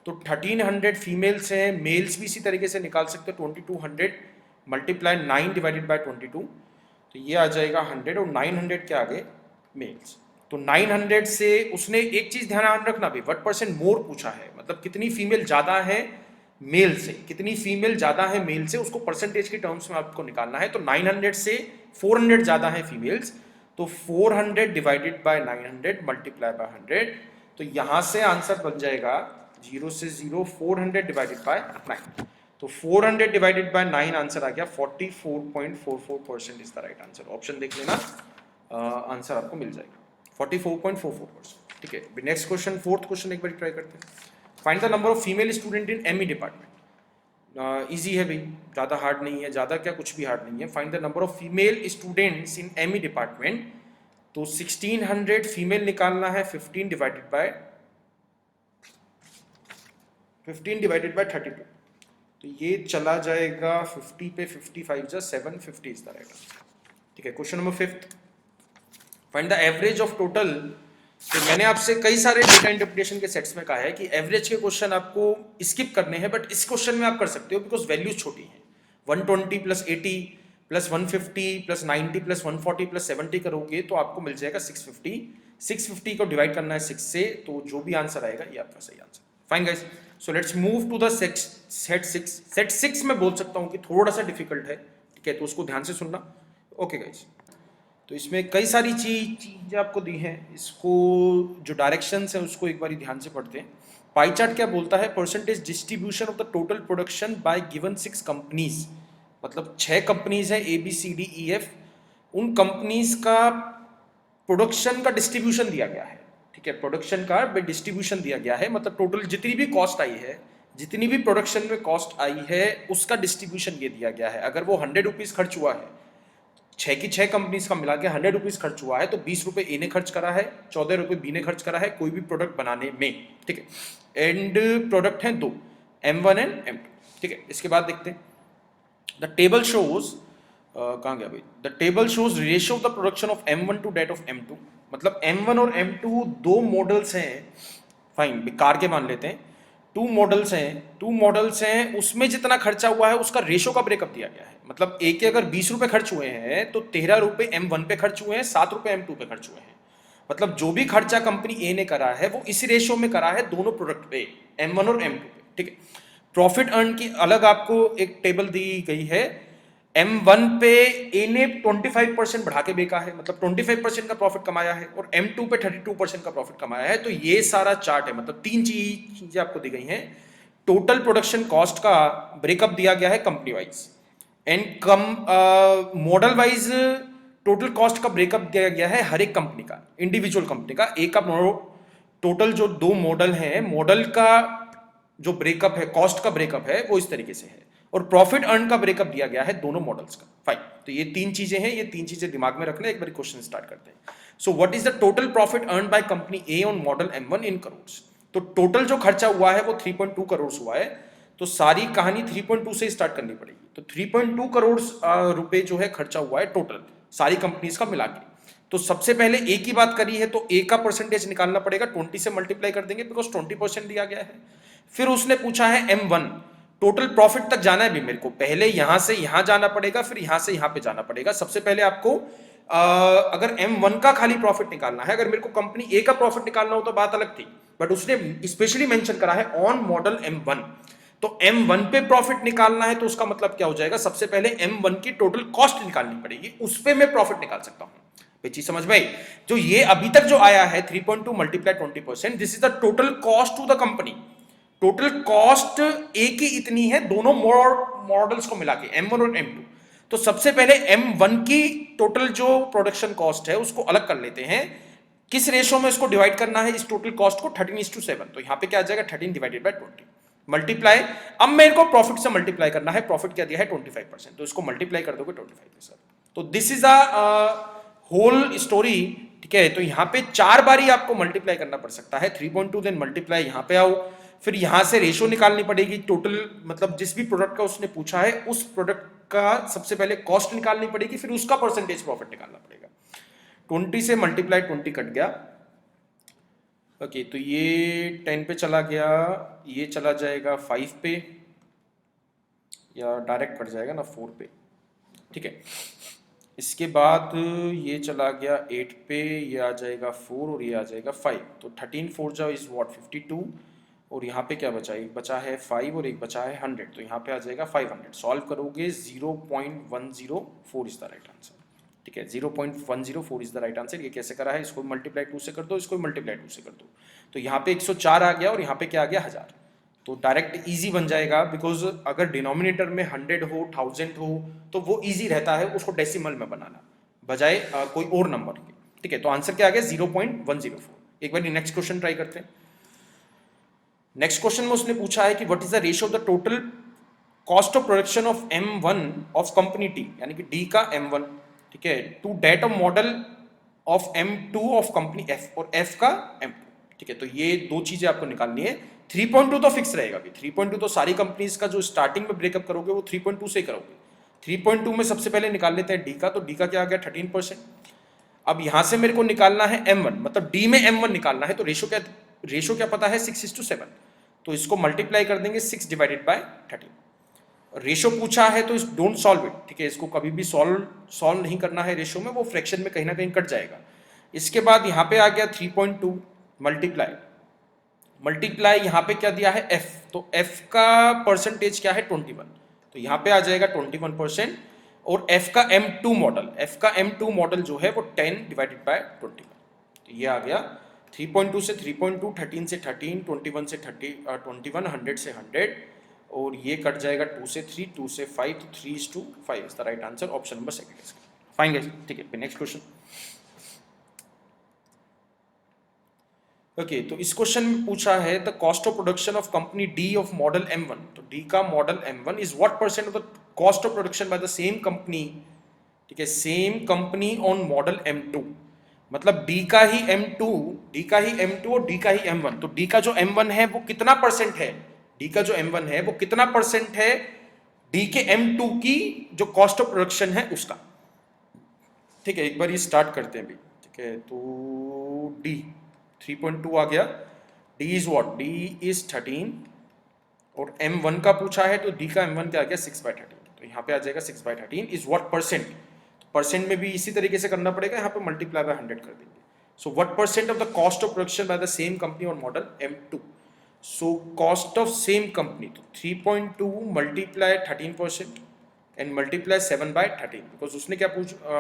तो 1300 फीमेल्स हैं, मेल्स भी इसी तरीके से निकाल सकते हो 2200 मल्टीप्लाई 9 डिवाइडेड बाय 22, तो ये आ जाएगा 100 और 900 क्या आ गए मेल्स। तो 900 से उसने एक चीज ध्यान रखना भी, व्हाट परसेंट मोर पूछा है, मतलब कितनी फीमेल ज्यादा है मेल से, कितनी फीमेल ज्यादा है मेल से, उसको परसेंटेज की टर्म्स में आपको निकालना है। तो 900 से 400 ज्यादा है फीमेल्स, तो 400 डिवाइडेड बाय 900 मल्टीप्लाई बाय 100, तो यहां से आंसर बन जाएगा 0 से 0 400 डिवाइडेड बाय 9, तो 400 डिवाइडेड बाय 9 आंसर आ गया 44.44% is the right answer. Option देख लेना, आंसर आपको मिल जाएगा 44.44%। ठीक है, नेक्स्ट क्वेश्चन, फोर्थ क्वेश्चन एक बार ट्राई करते हैं। Find the number of female student in ME department. Easy है भाई, ज़्यादा हार्ड नहीं है, ज़्यादा क्या कुछ भी हार्ड नहीं है। Find the number of female students in ME department, तो 1600 फीमेल निकालना है, 15 डिवाइडेड बाय 32, तो ये चला जाएगा 50 पे 55 जा 750 इज द राइट आंसर। ठीक है, question number 5th, find the average of total. तो मैंने आपसे कई सारे डेटा इंटरप्रिटेशन के सेट्स में कहा है कि एवरेज के क्वेश्चन आपको स्किप करने हैं, बट इस क्वेश्चन में आप कर सकते हो बिकॉज वैल्यूज छोटी हैं। 120 plus 80 plus 150 plus 90 plus 140 plus 70 करोगे तो आपको मिल जाएगा 650। 650 को डिवाइड करना है 6 से, तो जो भी आंसर आएगा ये आपका सही answer. Fine guys, so let's move to the set 6। Set 6 में बोल सकता हूँ कि थोड़ा सा डिफिकल्ट है, ठीक है, तो उसको ध्यान से सुनना। ओके गाइस, तो इसमें कई सारी चीज़ें आपको दी हैं, इसको जो डायरेक्शंस हैं उसको एक बार ध्यान से पढ़ते हैं। पाई चार्ट क्या बोलता है, percentage distribution of the total production by given 6 companies, मतलब 6 कंपनीज हैं ABCDEF, उन कंपनीज का प्रोडक्शन का डिस्ट्रीब्यूशन दिया गया है। ठीक है, प्रोडक्शन का डिस्ट्रीब्यूशन दिया गया है, मतलब टोटल जितनी भी कॉस्ट आई है, जितनी भी प्रोडक्शन में कॉस्ट आई है उसका डिस्ट्रीब्यूशन ये दिया गया है। अगर वो 100 रुपीज़ खर्च हुआ है, 6 की 6 कंपनीज का मिला के 100 रुपीज़ खर्च हुआ है, तो 20 रुपये ए ने खर्च करा है, 14 रुपये बी ने खर्च करा है कोई भी प्रोडक्ट बनाने में। ठीक है, एंड प्रोडक्ट हैं 2, M1 एंड M2। ठीक है, इसके बाद देखते हैं द टेबल शोज, कहाँ गया भाई, the table shows ratio of the production of M1 to that of M2, मतलब M1 और M2 दो मॉडल्स हैं। फाइन, कार के मान लेते हैं, 2 मॉडल्स हैं, उसमें जितना खर्चा हुआ है उसका रेशो का ब्रेकअप दिया गया है। मतलब ए के अगर 20 रुपए खर्च हुए हैं तो 13 रुपए M1 पे खर्च हुए हैं, 7 रुपए M2 पे खर्च हुए हैं। मतलब जो भी खर्चा कंपनी ए ने करा है वो इसी रेशो में करा है दोनों प्रोडक्ट पे, M1 और M2 पे। ठीक है, प्रॉफिट अर्न की अलग आपको एक टेबल दी गई है। M1 पे ए ने 25% बढ़ा के बेचा है, मतलब 25% का प्रॉफिट कमाया है, और M2 पे 32% का प्रॉफिट कमाया है। तो ये सारा चार्ट है, मतलब 3 चीजें आपको दी गई हैं। टोटल प्रोडक्शन कॉस्ट का ब्रेकअप दिया गया है company wise, and model wise total cost का ब्रेकअप दिया गया है हर एक कंपनी का, इंडिविजुअल कंपनी का। एक का टोटल जो 2 मॉडल हैं, मॉडल का जो ब्रेकअप है, कॉस्ट का ब्रेकअप है वो इस तरीके से है, और प्रॉफिट अर्न का ब्रेकअप दिया गया है दोनों मॉडल्स का। फाइन, तो ये 3 चीजें हैं, ये 3 चीजें दिमाग में रखना। एक बार क्वेश्चन स्टार्ट करते हैं। So what is the total profit earn by company A on model M1 इन करोड़। तो टोटल जो खर्चा हुआ है वो 3.2 करोड़ हुआ है, तो सारी कहानी 3.2 से स्टार्ट करनी पड़ेगी। तो 3.2 करोड़ रुपए जो है खर्चा हुआ है टोटल सारी कंपनीज का मिला के। तो सबसे पहले ए की बात करी है तो ए का परसेंटेज निकालना पड़ेगा, 20 से मल्टीप्लाई कर देंगे बिकॉज 20% दिया गया है। फिर उसने पूछा है M1, टोटल प्रॉफिट तक जाना है भी मेरे को, पहले यहां से यहां जाना पड़ेगा, फिर यहां से यहां पे जाना पड़ेगा। सबसे पहले आपको अगर M1 का खाली प्रॉफिट निकालना है, अगर मेरे को कंपनी ए का प्रॉफिट निकालना हो तो बात अलग थी, बट उसने स्पेशली मेंशन करा है ऑन मॉडल M1। तो M1 पे प्रॉफिट निकालना है तो उसका मतलब क्या हो जाएगा, सबसे पहले M1 की टोटल कॉस्ट निकालनी पड़ेगी, उस पे मैं प्रॉफिट निकाल सकता हूं। चीज समझ में आई? जो ये अभी तक जो आया है 3.2 multiply 20%, this is the total cost to the company. Total cost A की इतनी है दोनों मॉडल्स को मिला के, M1 और M2। तो सबसे पहले M1 की टोटल जो प्रोडक्शन कॉस्ट है उसको अलग कर लेते हैं। किस रेशो में इसको डिवाइड करना है इस टोटल कॉस्ट को, 13:7। तो यहां पे क्या आ जाएगा 13 डिवाइडेड बाय 20 मल्टीप्लाई। अब मेरे को प्रॉफिट से मल्टीप्लाई करना है, प्रॉफिट क्या दिया है 25%, तो इसको मल्टीप्लाई कर दोगे 25 के साथ। तो this is a whole story, ठीक है। तो यहाँ पे 4 बारी आपको मल्टीप्लाई करना पड़ सकता है, 3.2 देन मल्टीप्लाई, यहाँ पे आओ, फिर यहाँ से रेशो निकालनी पड़ेगी टोटल, मतलब जिस भी प्रोडक्ट का उसने पूछा है उस प्रोडक्ट का सबसे पहले कॉस्ट निकालनी पड़ेगी, फिर उसका परसेंटेज प्रॉफिट निकालना पड़ेगा। 20 से मल्टीप्लाई 20 कट गया, ओके, तो ये 10 पे चला गया, ये चला जाएगा 5 पे, या डायरेक्ट कट जाएगा ना 4 पे, ठीक है। इसके बाद ये चला गया 8 पे, ये आ जाएगा 4 और ये आ जाएगा 5, तो 13 4 जा इज व्हाट 52, और यहाँ पे क्या बचा, एक बचा है 5 और एक बचा है 100, तो यहाँ पे आ जाएगा 500। सॉल्व करोगे 0.104 इज द राइट आंसर, ठीक है, 0.104 इज द राइट आंसर। ये कैसे करा है, इसको मल्टीप्लाई 2 से कर दो, इसको मल्टीप्लाई 2 से कर दो, तो यहाँ पे 104 आ गया और यहाँ पे क्या आ गया 1000, तो डायरेक्ट इजी बन जाएगा, बिकॉज अगर डिनोमिनेटर में 100 हो 1000 हो तो वो इजी रहता है उसको डेसिमल में बनाना बजाय कोई और नंबर के, ठीक है। तो आंसर क्या आ गया 0.104। एक बार नेक्स्ट क्वेश्चन ट्राई करते हैं। नेक्स्ट क्वेश्चन में उसने पूछा है कि what is the ratio of the total cost of production of M1 of company T, यानी कि डी का M1, ठीक है, to that of model of M2 of company F और F का M2, ठीक है। तो ये दो चीजें आपको निकालनी है। 3.2 तो फिक्स रहेगा अभी, 3.2 तो सारी कंपनीज का जो स्टार्टिंग में ब्रेकअप करोगे वो 3.2 से ही करोगे। 3.2 में सबसे पहले निकाल लेते हैं डी का, तो डी का क्या आ गया 13%। अब यहां से मेरे को निकालना है M1, मतलब डी में M1 निकालना है, तो रेशो क्या पता है 6:7, तो इसको मल्टीप्लाई कर देंगे 6 डिवाइडेड बाय 13। रेशो पूछा है तो इस डोंट सॉल्व इट, ठीक है, इसको कभी भी सॉल्व नहीं करना है रेशो में, वो फ्रैक्शन में कहीं ना कहीं कट जाएगा। इसके बाद यहाँ पे आ गया 3.2 मल्टीप्लाई यहाँ पे क्या दिया है F, तो F का परसेंटेज क्या है 21, तो यहाँ पे आ जाएगा 21%, और F का M2 मॉडल जो है वो 10 डिवाइडेड बाय 21, तो ये आ गया 3.2 से 3.2, 13 से 13, 21 से 21, 100 से 100, और ये कट जाएगा 2 से 3, 2 से 5, तो 3:5 is the right answer, option number second. Fine guys, ठीक है, नेक्स्ट क्वेश्चन। ओके, तो इस क्वेश्चन में पूछा है the cost of production of company D of model M1, तो डी का model M1 is what percent of the cost of production by the same company, ठीक है, same company on model M2, मतलब डी का ही M2 और डी का ही M1, तो डी का जो M1 है वो कितना परसेंट है, डी का जो M1 है वो कितना परसेंट है डी के M2 की जो कॉस्ट ऑफ प्रोडक्शन है उसका, ठीक है। एक बार ये स्टार्ट करते हैं भी, ठीक है, तो डी 3.2 आ गया, D is what, D is 13, और M1 का पूछा है तो डी का M1 क्या आ गया 6/13, तो यहाँ पे आ जाएगा 6/13 इज व्हाट परसेंट, तो परसेंट में भी इसी तरीके से करना पड़ेगा, यहाँ पे मल्टीप्लाई बाय 100 कर देंगे। So what percent of the cost of production by the same company on model M2, so cost of same company, तो 3.2 मल्टीप्लाई 13% एंड मल्टीप्लाई 7/13, बिकॉज उसने क्या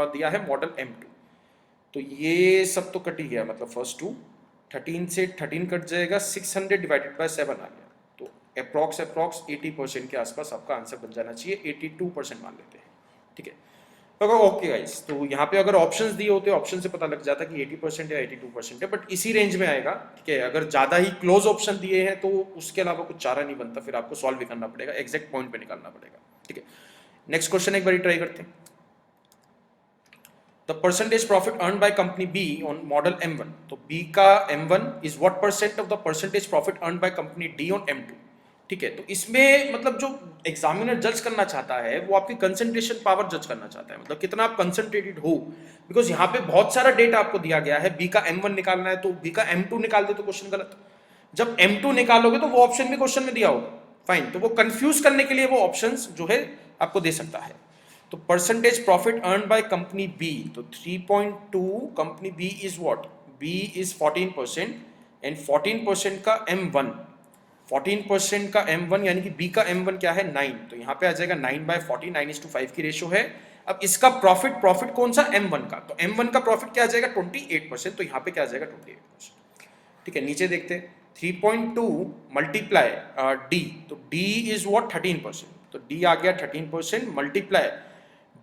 दिया है मॉडल M2, तो ये सब तो कट ही गया, मतलब फर्स्ट 2, 13 से 13 कट जाएगा, 600 डिवाइडेड बाय 7 आ गया, तो अप्रॉक्स 80% के आसपास आपका आंसर बन जाना चाहिए, 82% मान लेते हैं, ठीक है। ओके गाइस, तो यहाँ पे अगर ऑप्शंस दिए होते ऑप्शन से पता लग जाता कि 80% या 82% है, बट इसी रेंज में आएगा, ठीक है। अगर ज्यादा ही क्लोज ऑप्शन दिए हैं तो उसके अलावा कुछ चारा नहीं बनता, फिर आपको सॉल्व भी करना पड़ेगा, एग्जैक्ट पॉइंट पे निकालना पड़ेगा, ठीक है। नेक्स्ट क्वेश्चन एक बार ट्राई करते हैं। The percentage profit earned by company B on model M1, तो B का M1 is what percent of the percentage profit earned by company D on M2, ठीक है। तो इसमें मतलब जो एग्जामिनर जज करना चाहता है वो आपकी कंसंट्रेशन पावर जज करना चाहता है, मतलब कितना आप कंसंट्रेटेड हो, बिकॉज यहाँ पे बहुत सारा डेटा आपको दिया गया है, B का M1 निकालना है तो B का M2 निकाल दे तो क्वेश्चन गलत, जब M2 निकालोगे तो वो ऑप्शन भी क्वेश्चन में दिया होगा, फाइन, तो वो कंफ्यूज करने के लिए वो ऑप्शंस जो है आपको दे सकता है। तो percentage profit earn by company B, तो 3.2 company B is what, B is 14% and 14% का M1, 14% का M1 यानी कि बी का M1 क्या है 9, तो यहाँ पे आ जाएगा 9/40, 9:5 की रेशो है। अब इसका प्रॉफिट कौन सा M1 का, तो M1 का प्रॉफिट क्या आ जाएगा 28%, तो यहाँ पे क्या आ जाएगा 28%, ठीक है। नीचे देखते हैं 3.2 मल्टीप्लाई डी, तो डी इज व्हाट 13%, तो डी आ गया 13% मल्टीप्लाई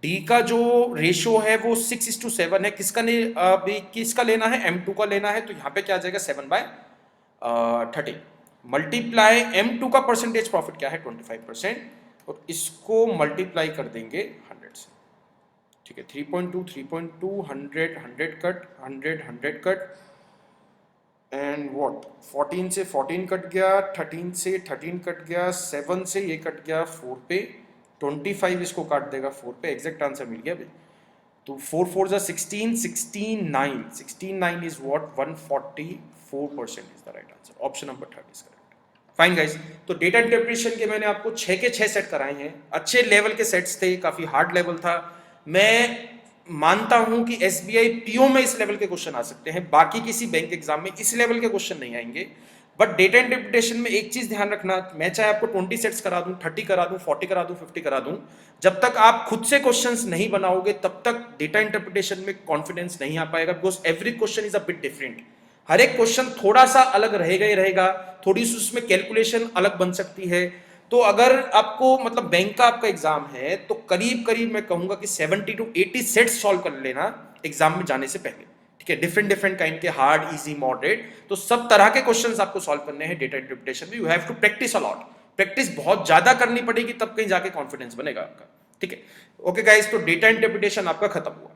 डी का जो रेशियो है वो 6:7 है, किसका लेना है M2 का लेना है, तो यहाँ पे क्या आ जाएगा 7/13 मल्टीप्लाई M2 का परसेंटेज प्रॉफिट क्या है 25%, और इसको मल्टीप्लाई कर देंगे 100 से, ठीक है, 3.2 3.2 100 100 कट 100 100 कट एंड व्हाट 14 से 14 कट गया, 13 से 13 कट गया, 7 से ये कट गया 4 पे, 25 इसको काट देगा 4 पे, एग्जैक्ट आंसर मिल गया भाई। तो 4 4 जा 16 16 9 is what 144% is the right answer, option number 3 is correct. Fine guys, तो डेटा इंटरप्रिटेशन के मैंने आपको 6 के 6 सेट कराए हैं, अच्छे लेवल के सेट्स थे, काफी हार्ड लेवल था। मैं मानता हूं कि एसबीआई पीओ में इस लेवल के क्वेश्चन आ सकते हैं, बाकी किसी बैंक एग्जाम में इस लेवल के क्वेश्चन नहीं आएंगे। बट डेटा इंटरप्रिटेशन में एक चीज ध्यान रखना, मैं चाहे आपको 20 सेट्स करा दूं, 30 करा दूं, 40 करा दूं, 50 करा दूं, जब तक आप खुद से क्वेश्चंस नहीं बनाओगे तब तक डेटा इंटरप्रिटेशन में कॉन्फिडेंस नहीं आ पाएगा, because every question is a bit different. हर एक क्वेश्चन थोड़ा सा अलग रहेगा ही रहेगा, थोड़ी सी उसमें कैलकुलेशन अलग बन सकती है। तो अगर आपको मतलब बैंक का आपका एग्जाम है तो करीब करीब मैं कहूंगा कि 70 to 80 सेट्स सॉल्व कर लेना एग्जाम में जाने से पहले, ठीक है। डिफरेंट डिफरेंट काइंड के, हार्ड, इजी, मॉडरेट, तो सब तरह के क्वेश्चंस आपको सॉल्व करने हैं डेटा इंटरप्रिटेशन में। You have to practice a lot, practice बहुत ज्यादा करनी पड़ेगी, तब कहीं जाके कॉन्फिडेंस बनेगा आपका, ठीक है। ओके गाइस, तो डेटा इंटरप्रिटेशन आपका खत्म हुआ।